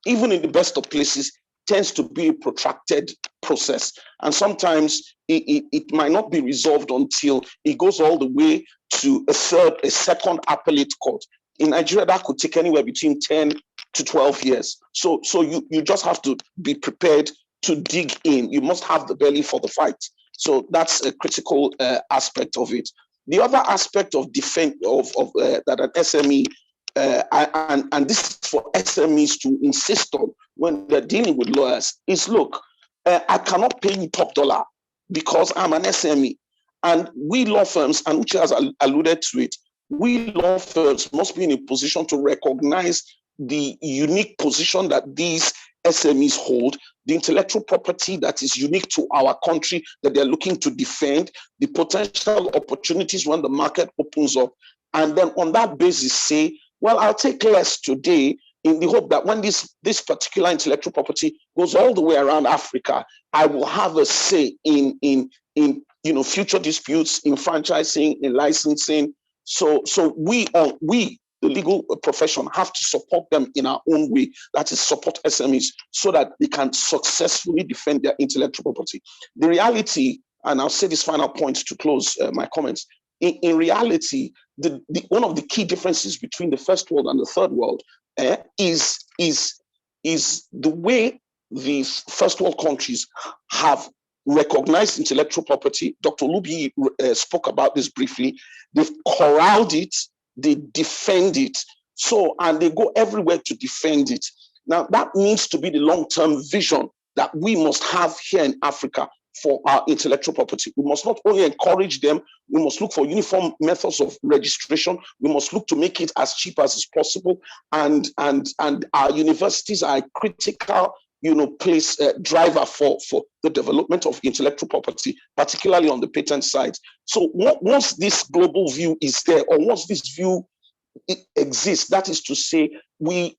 even in the best of places, tends to be a protracted process, and sometimes it might not be resolved until it goes all the way to a second appellate court. In Nigeria, that could take anywhere between 10 to 12 years. So you just have to be prepared to dig in. You must have the belly for the fight. So that's a critical aspect of it. The other aspect of defense that an SME, and this is for SMEs to insist on when they're dealing with lawyers, is look, I cannot pay you top dollar because I'm an SME. And we law firms, and Uche has alluded to it, we law firms must be in a position to recognize the unique position that these SMEs hold, the intellectual property that is unique to our country that they're looking to defend, the potential opportunities when the market opens up, and then on that basis say, well, I'll take less today in the hope that when this particular intellectual property goes all the way around Africa, I will have a say in future disputes, in franchising, in licensing. So we, the legal profession, have to support them in our own way, that is support SMEs, so that they can successfully defend their intellectual property. The reality, and I'll say this final point to close my comments, in reality, one of the key differences between the first world and the third world is the way these first world countries have recognized intellectual property. Dr. Luby spoke about this briefly. They've corralled it, they defend it, and they go everywhere to defend it. Now, that needs to be the long-term vision that we must have here in Africa for our intellectual property. We must not only encourage them, we must look for uniform methods of registration. We must look to make it as cheap as is possible. And our universities are a critical, place driver for the development of intellectual property, particularly on the patent side. So once this global view is there, or once this view exists, that is to say, we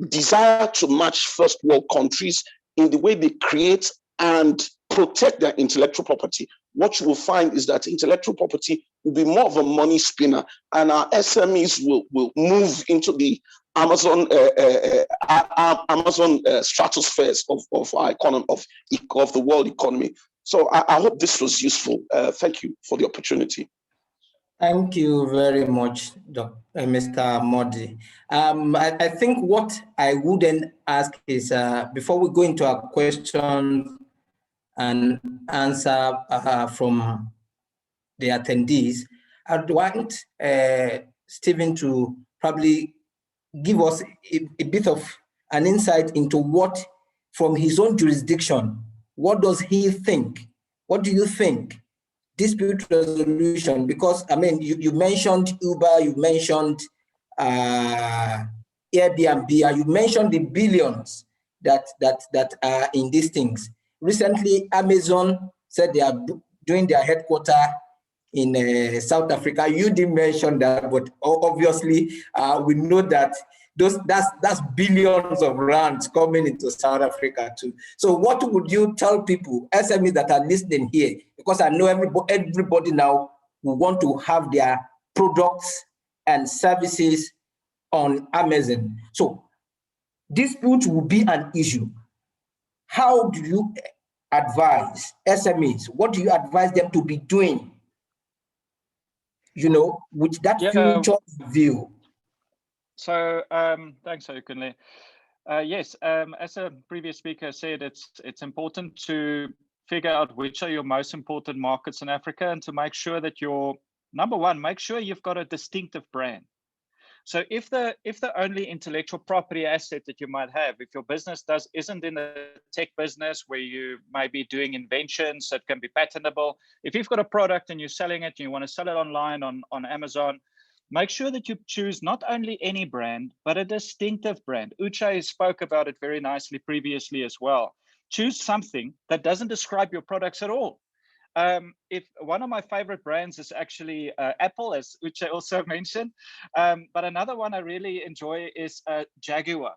desire to match first world countries in the way they create and protect their intellectual property. What you will find is that intellectual property will be more of a money spinner, and our SMEs will move into the Amazon stratospheres of our economy, of the world economy. So I hope this was useful. Thank you for the opportunity. Thank you very much, Mr. Moody. I think what I wouldn't ask is, before we go into our question and answer from the attendees, I'd want Stephen to probably give us a bit of an insight into what, from his own jurisdiction, what does he think? What do you think? Dispute resolution, because I mean, you mentioned Uber, you mentioned Airbnb, and you mentioned the billions that are in these things. Recently, Amazon said they are doing their headquarters in South Africa. You didn't mention that, but obviously we know that that's billions of rands coming into South Africa too. So what would you tell people, SMEs that are listening here? Because I know everybody now will want to have their products and services on Amazon. So dispute will be an issue. How do you advise SMEs? What do you advise them to be doing, with that future view? So thanks, Okunle. Yes, as a previous speaker said, it's important to figure out which are your most important markets in Africa, and to make sure that number one, make sure you've got a distinctive brand. So if the only intellectual property asset that you might have, if your business isn't in the tech business where you might be doing inventions that can be patentable, if you've got a product and you're selling it and you want to sell it online on Amazon, make sure that you choose not only any brand, but a distinctive brand. Uche spoke about it very nicely previously as well. Choose something that doesn't describe your products at all. If one of my favorite brands is actually Apple, as Uche also mentioned, but another one I really enjoy is Jaguar.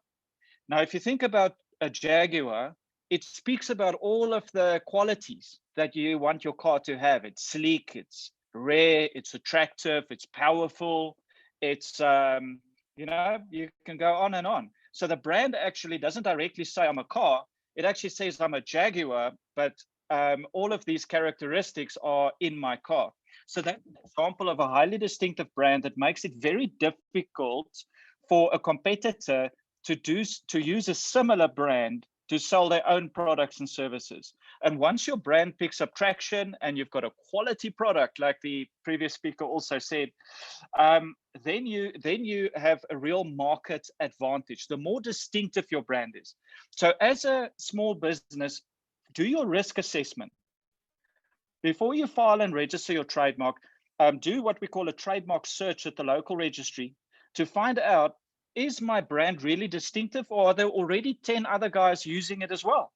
Now, if you think about a Jaguar, it speaks about all of the qualities that you want your car to have. It's sleek, it's rare, it's attractive, it's powerful, it's you can go on and on. So the brand actually doesn't directly say I'm a car, it actually says I'm a Jaguar, but all of these characteristics are in my car. So that's an example of a highly distinctive brand that makes it very difficult for a competitor to use a similar brand to sell their own products and services. And once your brand picks up traction and you've got a quality product, like the previous speaker also said, then you have a real market advantage, the more distinctive your brand is. So as a small business, do your risk assessment. Before you file and register your trademark, do what we call a trademark search at the local registry to find out, is my brand really distinctive, or are there already 10 other guys using it as well?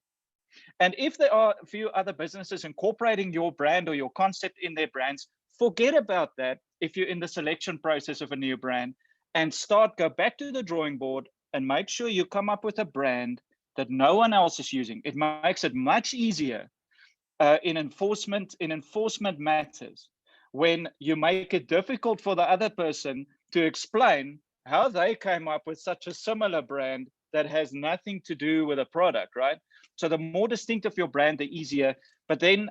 And if there are a few other businesses incorporating your brand or your concept in their brands, forget about that if you're in the selection process of a new brand, and go back to the drawing board and make sure you come up with a brand that no one else is using. It makes it much easier in enforcement matters, when you make it difficult for the other person to explain how they came up with such a similar brand that has nothing to do with a product, right? So the more distinctive your brand, the easier. But then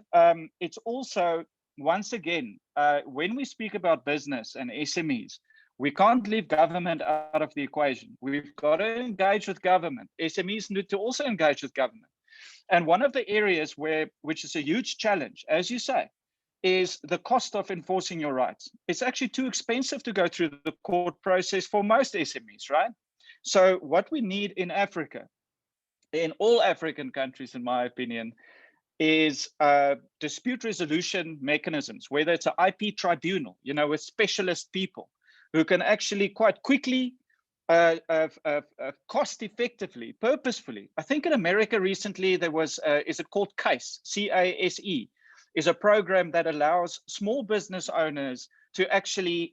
it's also, once again, when we speak about business and SMEs, we can't leave government out of the equation. We've got to engage with government. SMEs need to also engage with government. And one of the areas which is a huge challenge, as you say, is the cost of enforcing your rights. It's actually too expensive to go through the court process for most SMEs, right? So what we need in Africa, in all African countries, in my opinion, is dispute resolution mechanisms, whether it's an IP tribunal, you know, with specialist people who can actually quite quickly, cost effectively, purposefully. I think in America recently there was, is it called CASE, C-A-S-E, is a program that allows small business owners to actually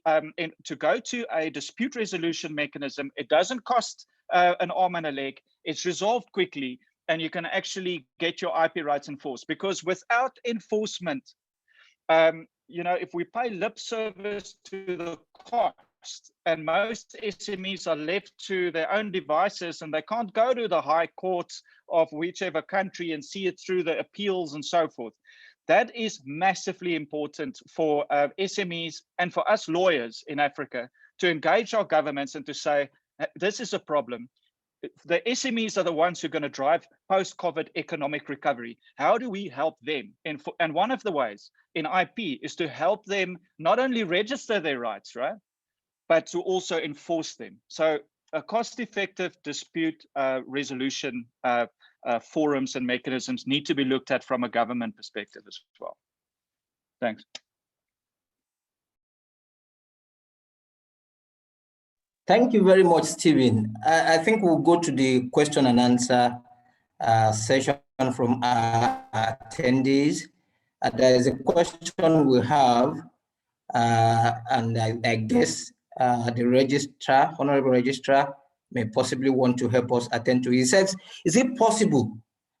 to go to a dispute resolution mechanism. It doesn't cost an arm and a leg. It's resolved quickly, and you can actually get your IP rights enforced. Because without enforcement, you know, if we pay lip service to the cost, and most SMEs are left to their own devices, and they can't go to the high courts of whichever country and see it through the appeals and so forth. That is massively important for SMEs and for us lawyers in Africa to engage our governments and to say, this is a problem. The SMEs are the ones who are going to drive post-COVID economic recovery. How do we help them? And one of the ways in IP is to help them not only register their rights, right, but to also enforce them. So a cost-effective dispute resolution forums and mechanisms need to be looked at from a government perspective as well. Thanks. Thank you very much, Stephen. I think we'll go to the question and answer session from our attendees. There is a question we have, and I guess the registrar, Honorable Registrar, may possibly want to help us attend to. He says, is it possible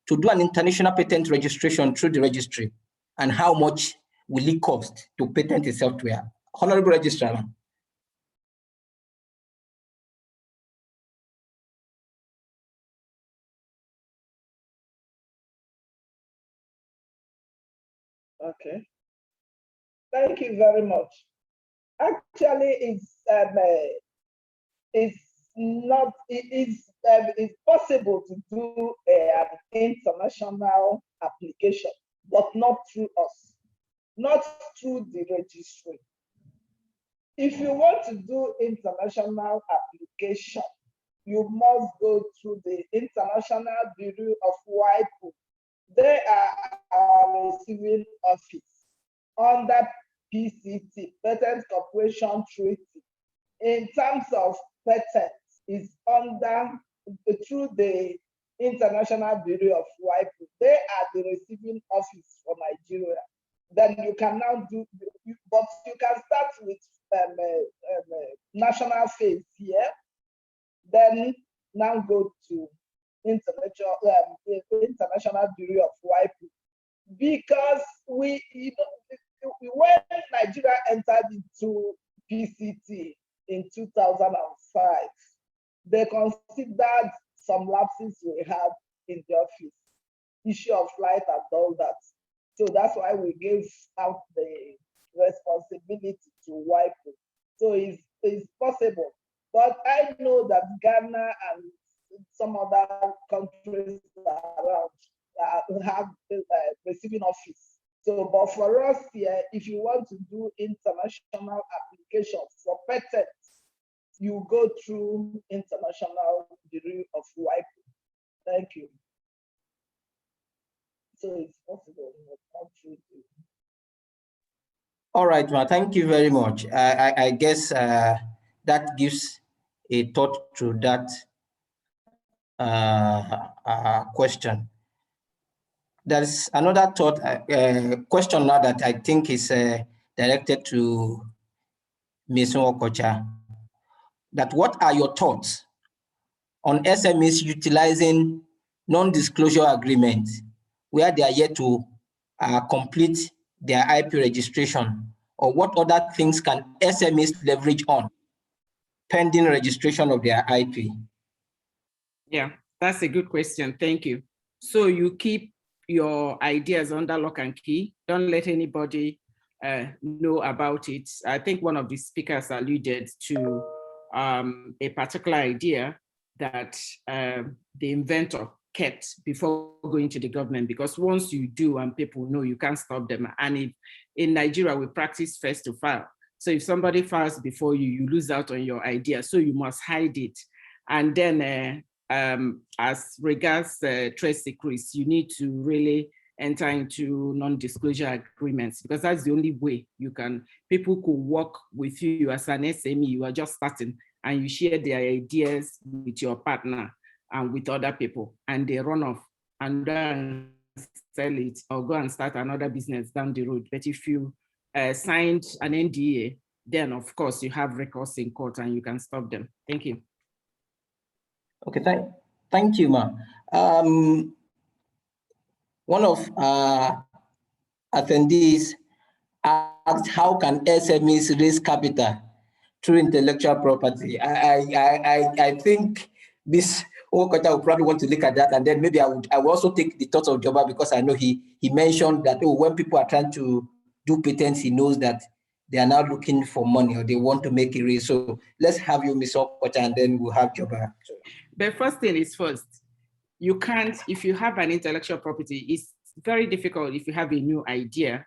to do an international patent registration through the registry? And how much will it cost to patent a software? Honorable Registrar. Okay. Thank you very much. Actually, it's possible to do an international application, but not through us, not through the registry. If you want to do international application, you must go through the International Bureau of WIPO. They are our receiving office under PCT, Patent Corporation Treaty. In terms of patents, is under through the International Bureau of WIPO. They are the receiving office for Nigeria. Then you can now do, but you can start with national phase here, then now go to International Bureau of WIPO. Because when Nigeria entered into PCT in 2005, they considered some lapses we had in the office, issue of flight and all that. So that's why we gave out the responsibility to WIPO. So it's possible. But I know that Ghana and some other countries around have receiving office. So, but for us here, if you want to do international applications for patents, you go through International Bureau of WIPO. Thank you. So it's possible in the country. All right, well, thank you very much. I guess that gives a thought to that question. There's another thought question now that I think is directed to Ms. Nwokocha. That what are your thoughts on SMEs utilizing non-disclosure agreements where they are yet to complete their IP registration, or what other things can SMEs leverage on pending registration of their IP? Yeah, that's a good question. Thank you. So you keep your ideas under lock and key. Don't let anybody know about it. I think one of the speakers alluded to a particular idea that the inventor kept before going to the government, because once you do and people know, you can't stop them. And if, in Nigeria, we practice first to file. So if somebody files before you, you lose out on your idea. So you must hide it. And then as regards trade secrets, you need to really enter into non-disclosure agreements, because that's the only way people could work with you as an SME. You are just starting and you share their ideas with your partner and with other people, and they run off and then sell it or go and start another business down the road. But if you signed an NDA, then of course you have recourse in court and you can stop them. Thank you. Okay, thank you, Ma. One of attendees asked, how can SMEs raise capital through intellectual property? I think this Okota will probably want to look at that, and then maybe I will also take the thoughts of Joba, because I know he mentioned that when people are trying to do patents, he knows that they are now looking for money or they want to make a raise. So let's have you, Ms. Okota, and then we'll have Joba. The first thing is first, you can't, if you have an intellectual property, it's very difficult if you have a new idea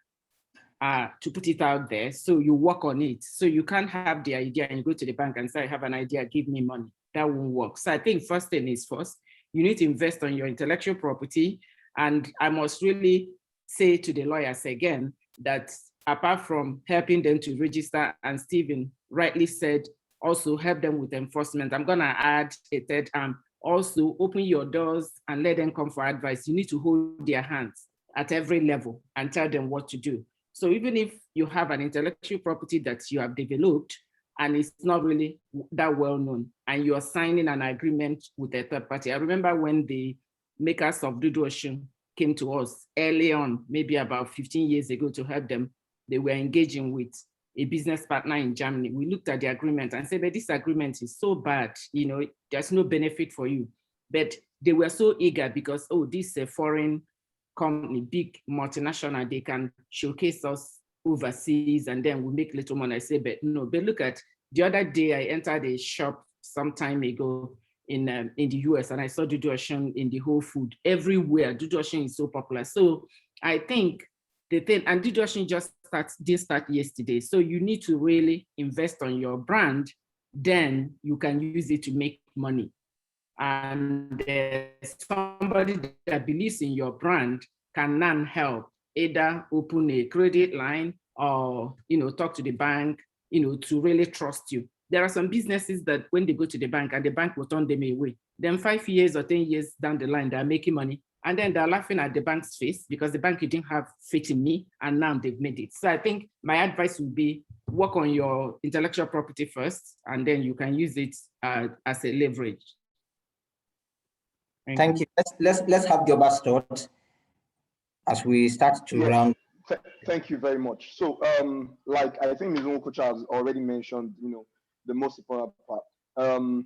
to put it out there. So you work on it. So you can't have the idea and you go to the bank and say, I have an idea, give me money. That won't work. So I think first thing is first, you need to invest on your intellectual property. And I must really say to the lawyers again, that apart from helping them to register, and Stephen rightly said, also help them with enforcement. I'm gonna add a third arm. Also open your doors and let them come for advice. You need to hold their hands at every level and tell them what to do. So even if you have an intellectual property that you have developed and it's not really that well known, and you are signing an agreement with a third party. I remember when the makers of Dudu Ocean came to us early on, maybe about 15 years ago, to help them. They were engaging with a business partner in Germany. We looked at the agreement and said, but this agreement is so bad, you know, there's no benefit for you. But they were so eager because, oh, this is a foreign company, big multinational, they can showcase us overseas and then we make little money. I say, but no, but look at, the other day I entered a shop some time ago in the US and I saw Dudu Ocean in the Whole Food. Everywhere, Dudu Ocean is so popular. So I think the thing, and Dudu Ocean didn't start yesterday. So you need to really invest on your brand, then you can use it to make money. And somebody that believes in your brand can now help either open a credit line or, you know, talk to the bank, you know, to really trust you. There are some businesses that when they go to the bank and the bank will turn them away, then 5 years or 10 years down the line, they're making money. And then they're laughing at the bank's face because the bank didn't have faith in me and now they've made it. So I think my advice would be work on your intellectual property first, and then you can use it as a leverage. Thank you. Let's have your best thought as we start to round. Thank you very much. So, like I think Ms. Nwokocha has already mentioned, you know, the most important part.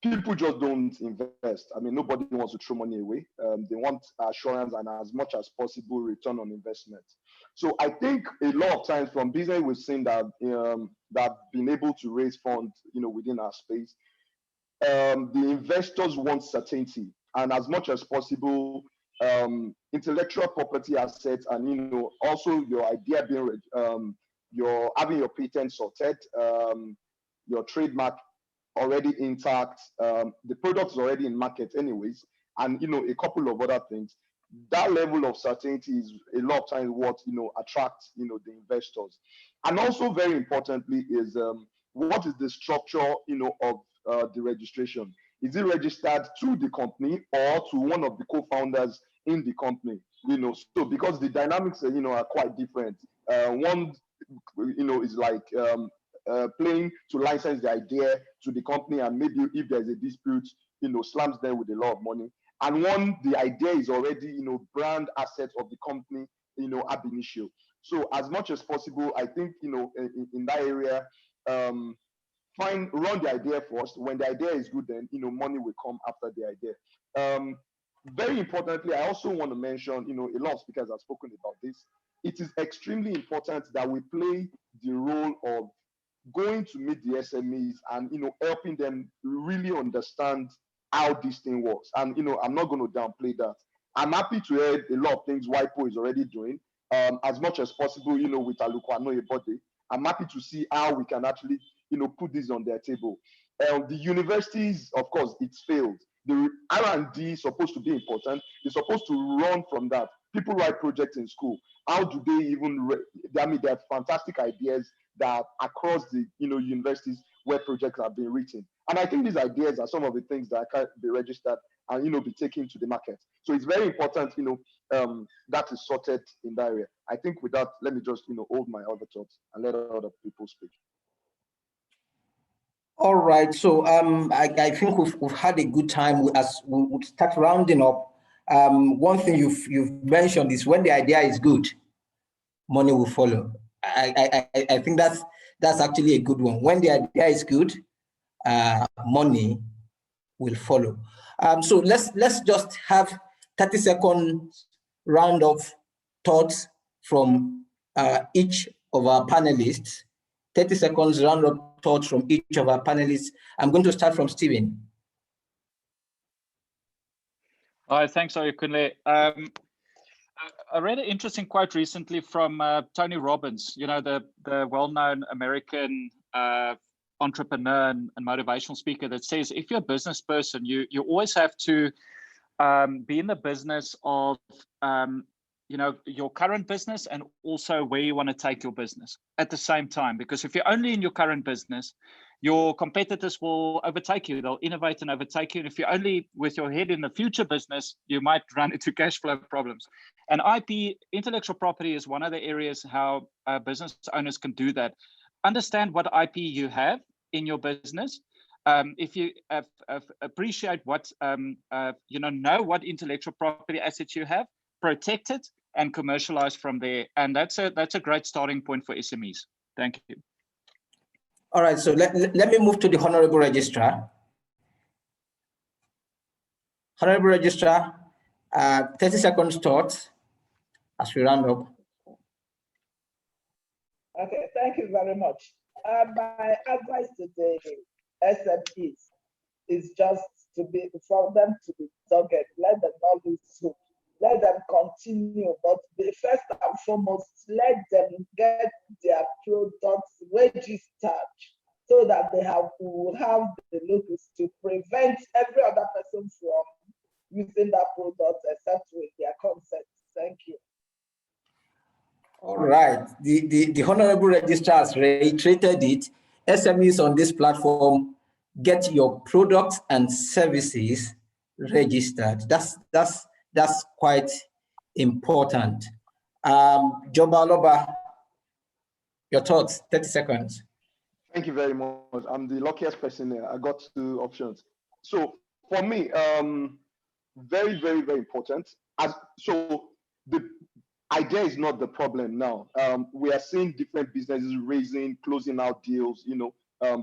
People just don't invest. I mean, nobody wants to throw money away. They want assurance and as much as possible return on investment. So I think a lot of times from business, we've seen that that been able to raise funds, you know, within our space. The investors want certainty, and as much as possible, intellectual property assets, and you know, also your idea being, your having your patent sorted, your trademark already intact, the product is already in market anyways, and you know, a couple of other things. That level of certainty is a lot of times what, you know, attracts, you know, the investors. And also very importantly is what is the structure, you know, of the registration? Is it registered to the company or to one of the co-founders in the company? You know, so because the dynamics, you know, are quite different. One, you know, is like playing to license the idea to the company, and maybe if there's a dispute, you know, slams them with a lot of money. And one, the idea is already, you know, brand asset of the company, you know, ab initio. So as much as possible, I think, you know, in that area, run the idea first. When the idea is good, then, you know, money will come after the idea. Very importantly, I also want to mention, you know, a lot of speakers have spoken about this. It is extremely important that we play the role of going to meet the SMEs and, you know, helping them really understand how this thing works. And, you know, I'm not going to downplay that. I'm happy to hear a lot of things WIPO is already doing, as much as possible, you know, with Aluko Oyebode. I'm happy to see how we can actually, you know, put this on their table. The universities, of course, it's failed. The R&D is supposed to be important. It's supposed to run from that. people write projects in school. How do they even, I mean, they have fantastic ideas that are across the, universities where projects are being written. And I think these ideas are some of the things that can be registered and, be taken to the market. So it's very important, that is sorted in that area. I think with that, let me just, hold my other thoughts and let other people speak. All right, so I think we've had a good time. As we start rounding up, one thing you've mentioned is when the idea is good, money will follow. I think that's actually a good one. When the idea is good, money will follow. So let's just have 30 seconds round of thoughts from each of our panelists. 30 seconds round of thoughts from each of our panelists. I'm going to start from Stephen. Hi, thanks, Oyekunle. I read an interesting quote recently from Tony Robbins, the well-known American entrepreneur and motivational speaker, that says if you're a business person, you always have to be in the business of your current business and also where you want to take your business at the same time. Because if you're only in your current business, your competitors will overtake you. They'll innovate and overtake you. And if you're only with your head in the future business, you might run into cash flow problems. And IP, intellectual property, is one of the areas how business owners can do that. Understand what IP you have in your business. If you appreciate what, know what intellectual property assets you have, protect it and commercialize from there. And that's a great starting point for SMEs. Thank you. All right, so let me move to the Honorable Registrar. Honorable Registrar, 30 seconds thoughts as we round up. Okay, thank you very much. My advice to the SMEs is just for them to be dogged. Let them not lose hope. Let them continue, but first and foremost, let them get their products registered so that they will have the locus to prevent every other person from using that product except with their consent. Thank you. All right, the Honorable Registrar has reiterated it. SMEs on this platform, get your products and services registered. That's quite important. Biloba, your thoughts, 30 seconds. Thank you very much. I'm the luckiest person here. I got 2 options. So for me, very, very, very important. So the idea is not the problem now. We are seeing different businesses raising, closing out deals,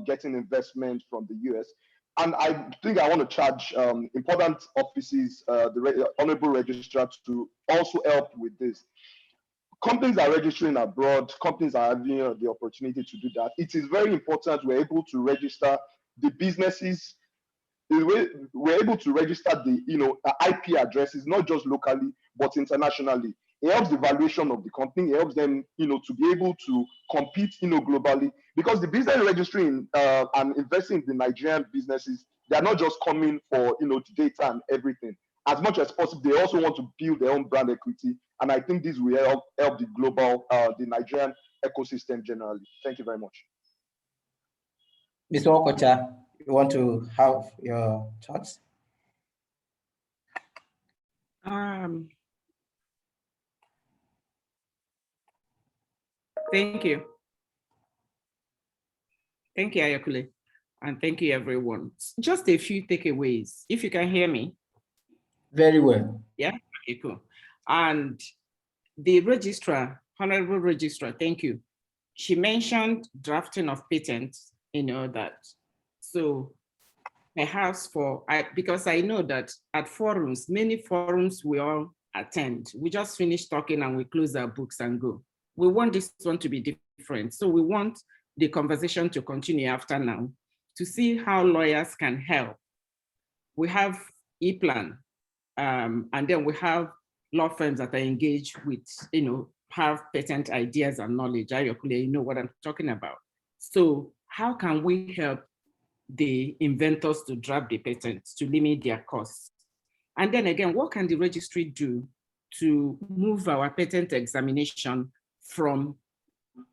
getting investment from the US. And I think I want to charge important offices, the Honorable Registrar, to also help with this. Companies are registering abroad. Companies are having the opportunity to do that. It is very important we're able to register the businesses. We're able to register the IP addresses, not just locally, but internationally. It helps the valuation of the company. It helps them, to be able to compete, globally. Because the business registering and investing in the Nigerian businesses, they are not just coming for, the data and everything. As much as possible, they also want to build their own brand equity. And I think this will help the global, the Nigerian ecosystem generally. Thank you very much. Mr. Okocha, you want to have your thoughts? Thank you. Thank you, Ayakule. And thank you, everyone. Just a few takeaways, if you can hear me. Very well. Yeah, okay, cool. And the registrar, Honorable Registrar, thank you. She mentioned drafting of patents, that. So perhaps because I know that at forums, many forums we all attend, we just finish talking and we close our books and go. We want this one to be different. So we want the conversation to continue after now to see how lawyers can help. We have ePlan, and then we have law firms that are engaged with, have patent ideas and knowledge. You know what I'm talking about. So how can we help the inventors to draft the patents to limit their costs? And then again, what can the registry do to move our patent examination from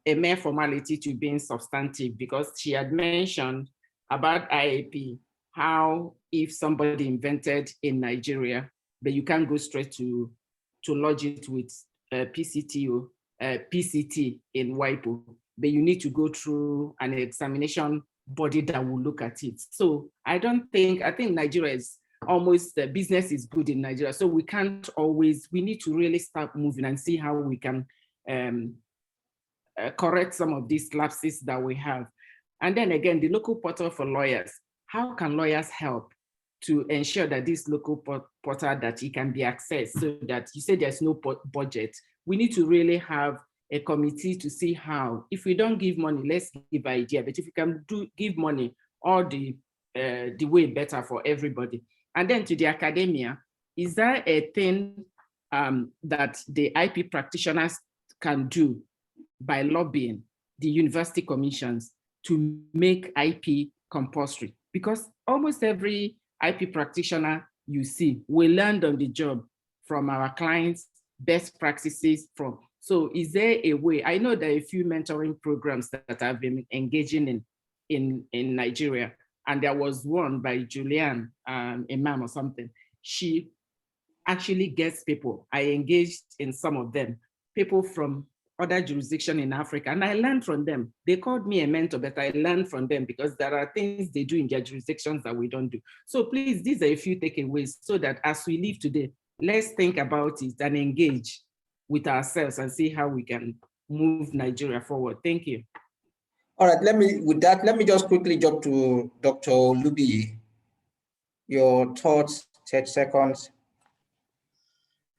a mere formality to being substantive, because she had mentioned about IAP, how if somebody invented in Nigeria, but you can't go straight to lodge it with PCT or PCT in WIPO, but you need to go through an examination body that will look at it. So I think Nigeria is almost, the business is good in Nigeria. So we can't always, we need to really start moving and see how we can correct some of these lapses that we have. And then again, the local portal for lawyers. How can lawyers help to ensure that this local portal, that it can be accessed, so that you say there's no budget? We need to really have a committee to see how, if we don't give money, let's give idea, but if we can give money, all the way better for everybody. And then to the academia, is there a thing that the IP practitioners can do by lobbying the university commissions to make IP compulsory? Because almost every IP practitioner you see, we learned on the job from our clients, best practices from. So is there a way? I know there are a few mentoring programs that I've been engaging in Nigeria, and there was one by Julianne Imam or something. She actually gets people. I engaged in some of them, people from other jurisdictions in Africa, and I learned from them. They called me a mentor, but I learned from them because there are things they do in their jurisdictions that we don't do. So please, these are a few takeaways, so that as we leave today, let's think about it and engage with ourselves and see how we can move Nigeria forward. Thank you. All right, let me just quickly jump to Dr. Lubi. Your thoughts, 10 seconds.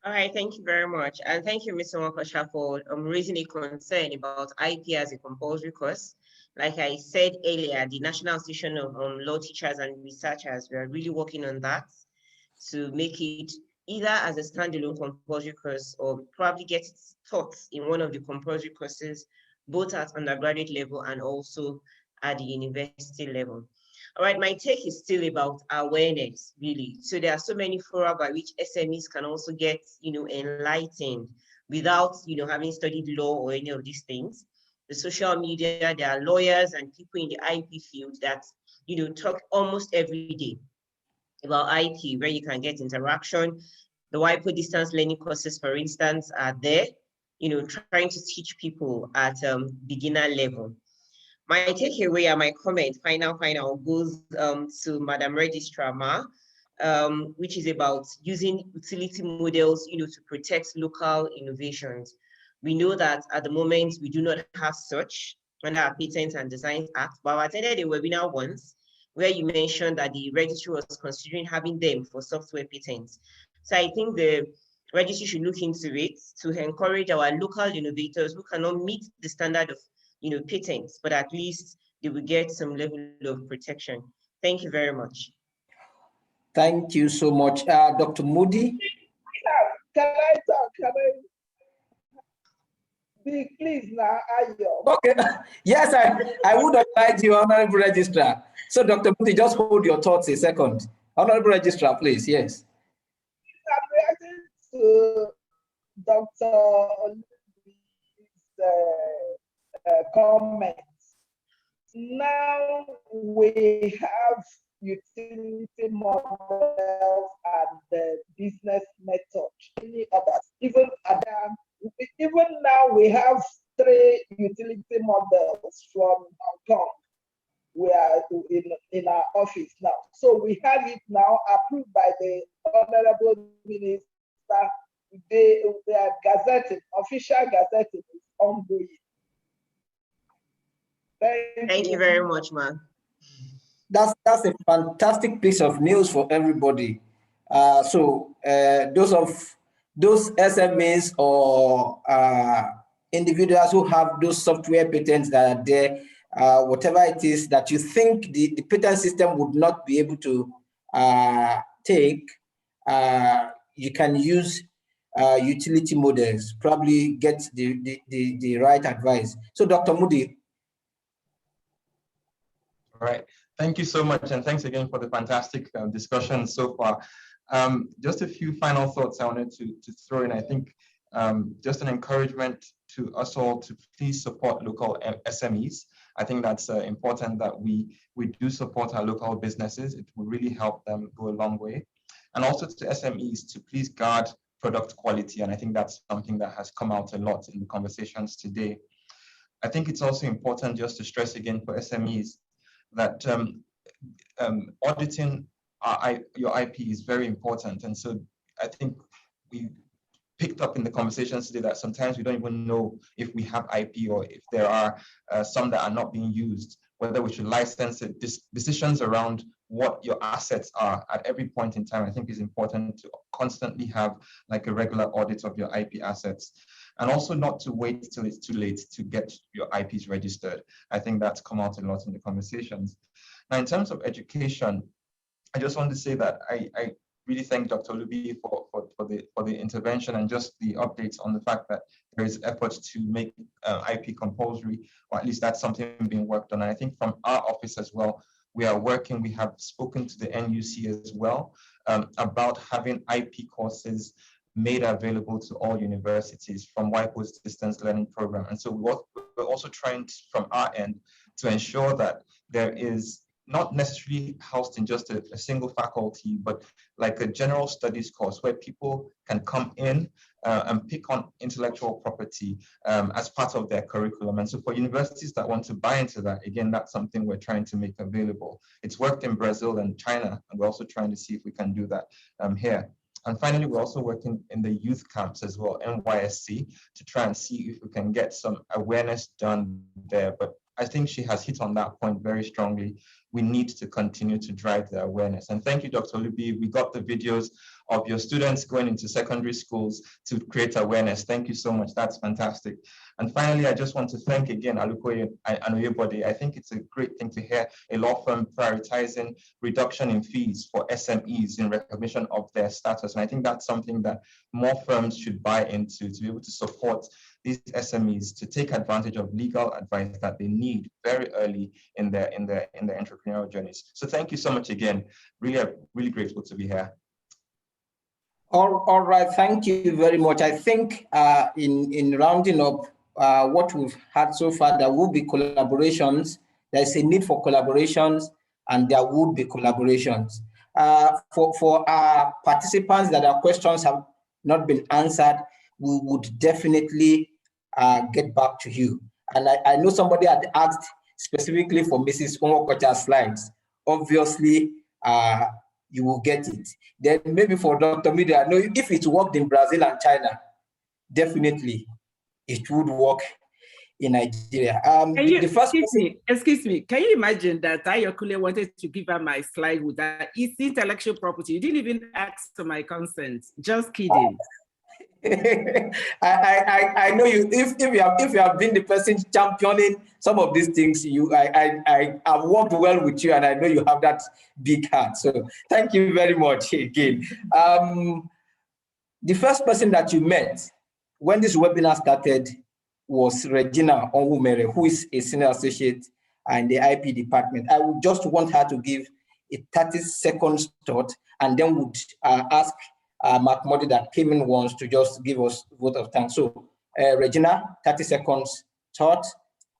All right, thank you very much. And thank you, Mr. Wakosha, for raising a concern about IP as a compulsory course. Like I said earlier, the National Association of Law Teachers and Researchers, we are really working on that to make it either as a standalone compulsory course or probably get it taught in one of the compulsory courses, both at undergraduate level and also at the university level. All right, my take is still about awareness, really. So there are so many fora by which SMEs can also get, enlightened without, having studied law or any of these things. The social media, there are lawyers and people in the IP field that, talk almost every day about IP, where you can get interaction. The WIPO distance learning courses, for instance, are there, trying to teach people at beginner level. My takeaway and my comment, final, goes to Madam Registrar Ma, which is about using utility models, to protect local innovations. We know that at the moment, we do not have such under our Patents and Designs Act, but I attended a webinar once where you mentioned that the registry was considering having them for software patents. So I think the registry should look into it to encourage our local innovators who cannot meet the standard of patents, but at least they will get some level of protection. Thank you very much. Thank you so much. Dr. Moody? Can I talk? Please now, Ayo. Okay. Yes, I would oblige you, Honorable Registrar. So Dr. Moody, just hold your thoughts a second. Honorable Registrar, please, yes. I'm reacting to Dr. Comments. Now we have utility models and the business method. Any others? Even now we have 3 utility models from Hong Kong. We are in our office now. So we have it now approved by the Honorable Minister. They are gazetted, official gazetted is ongoing. Thank you very much, ma'am. That's a fantastic piece of news for everybody. So those SMEs or individuals who have those software patents that are there, whatever it is that you think the patent system would not be able to take, you can use utility models, probably get the right advice. So Dr. Moody. All right. Thank you so much, and thanks again for the fantastic discussion so far. Just a few final thoughts I wanted to throw in. I think just an encouragement to us all to please support local SMEs. I think that's important that we do support our local businesses. It will really help them go a long way. And also to SMEs to please guard product quality. And I think that's something that has come out a lot in the conversations today. I think it's also important just to stress again for SMEs that auditing your IP is very important. And so I think we picked up in the conversations today that sometimes we don't even know if we have IP or if there are some that are not being used, whether we should license it. Decisions around what your assets are at every point in time, I think is important to constantly have like a regular audit of your IP assets. And also not to wait till it's too late to get your IPs registered. I think that's come out a lot in the conversations. Now, in terms of education, I just want to say that I really thank Dr. Lubi for the intervention and just the updates on the fact that there is effort to make IP compulsory, or at least that's something being worked on. And I think from our office as well, we are working, we have spoken to the NUC as well about having IP courses made available to all universities from WIPO's distance learning program. And so we're also trying to, from our end to ensure that there is not necessarily housed in just a single faculty, but like a general studies course where people can come in and pick on intellectual property as part of their curriculum. And so for universities that want to buy into that, again, that's something we're trying to make available. It's worked in Brazil and China, and we're also trying to see if we can do that here. And finally, we're also working in the youth camps as well, NYSC, to try and see if we can get some awareness done there. But I think she has hit on that point very strongly. We need to continue to drive the awareness. And thank you, Dr. Lubi. We got the videos of your students going into secondary schools to create awareness. Thank you so much. That's fantastic. And finally, I just want to thank again Aluko Oyebode. I think it's a great thing to hear a law firm prioritizing reduction in fees for SMEs in recognition of their status. And I think that's something that more firms should buy into to be able to support these SMEs to take advantage of legal advice that they need very early in their entrepreneurial journeys. So thank you so much again. Really grateful to be here. All right, thank you very much. I think in rounding up what we've had so far, there will be collaborations. There's a need for collaborations, and there would be collaborations. For our participants that our questions have not been answered, we would definitely get back to you. And I know somebody had asked specifically for Mrs. Onwokocha's slides. Obviously, you will get it. Then maybe for Dr. Moody, I know if it worked in Brazil and China, definitely it would work in Nigeria. Excuse me, can you imagine that Ayokule wanted to give her my slide with that? It's intellectual property. You didn't even ask for my consent. Just kidding. I know you. If you have been the person championing some of these things, I have worked well with you, and I know you have that big heart. So thank you very much again. The first person that you met when this webinar started was Regina Onwumere, who is a senior associate in the IP department. I would just want her to give a 30-second thought, and then would ask Mark Moody that came in once to just give us vote of thanks. So Regina, 30 seconds thought,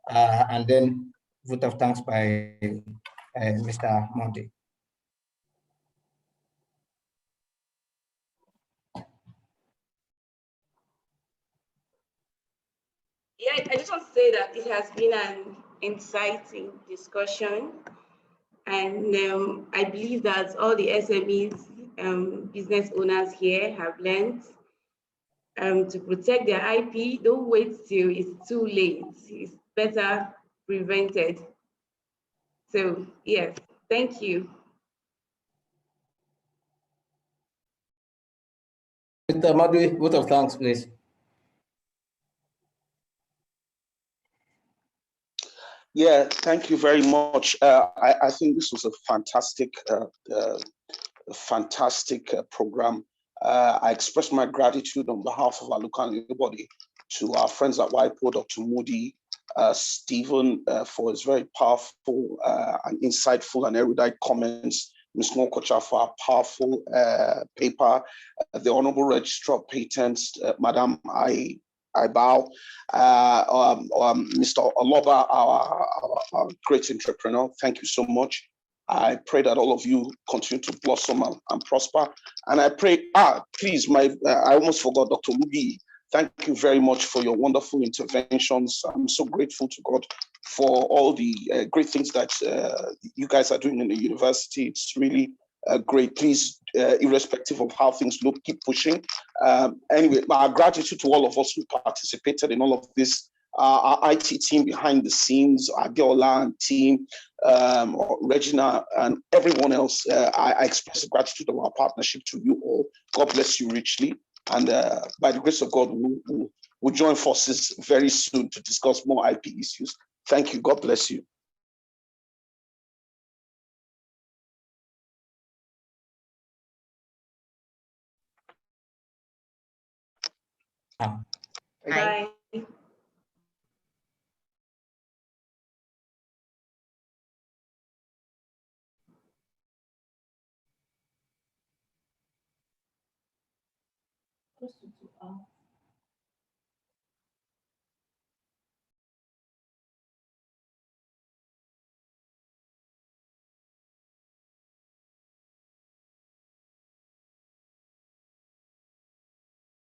and then vote of thanks by Mr. Moody. Yeah, I just want to say that it has been an exciting discussion, and I believe that all the SMEs, business owners here have learned to protect their IP. Don't wait till it's too late. It's better prevented. So yes, thank you. Mr. Moody, vote of thanks, please. Yeah, thank you very much. I think this was a fantastic program. I express my gratitude on behalf of Aluko Oyebode to our friends at WIPO, Dr. Moody, Stephen for his very powerful and insightful and erudite comments, Ms. Mokocha for our powerful paper, the Honorable Registrar of Patents, Madam I bow, Mr. Oloba, our great entrepreneur. Thank you so much. I pray that all of you continue to blossom and prosper. And I pray, please, I almost forgot, Dr. Mugi. Thank you very much for your wonderful interventions. I'm so grateful to God for all the great things that you guys are doing in the university. It's really great. Please, irrespective of how things look, keep pushing. Anyway, our gratitude to all of us who participated in all of this. Our IT team behind the scenes, Adiola and team, Regina, and everyone else. I express the gratitude of our partnership to you all. God bless you richly. And by the grace of God, we'll join forces very soon to discuss more IP issues. Thank you. God bless you. Bye. Close to 2 hours.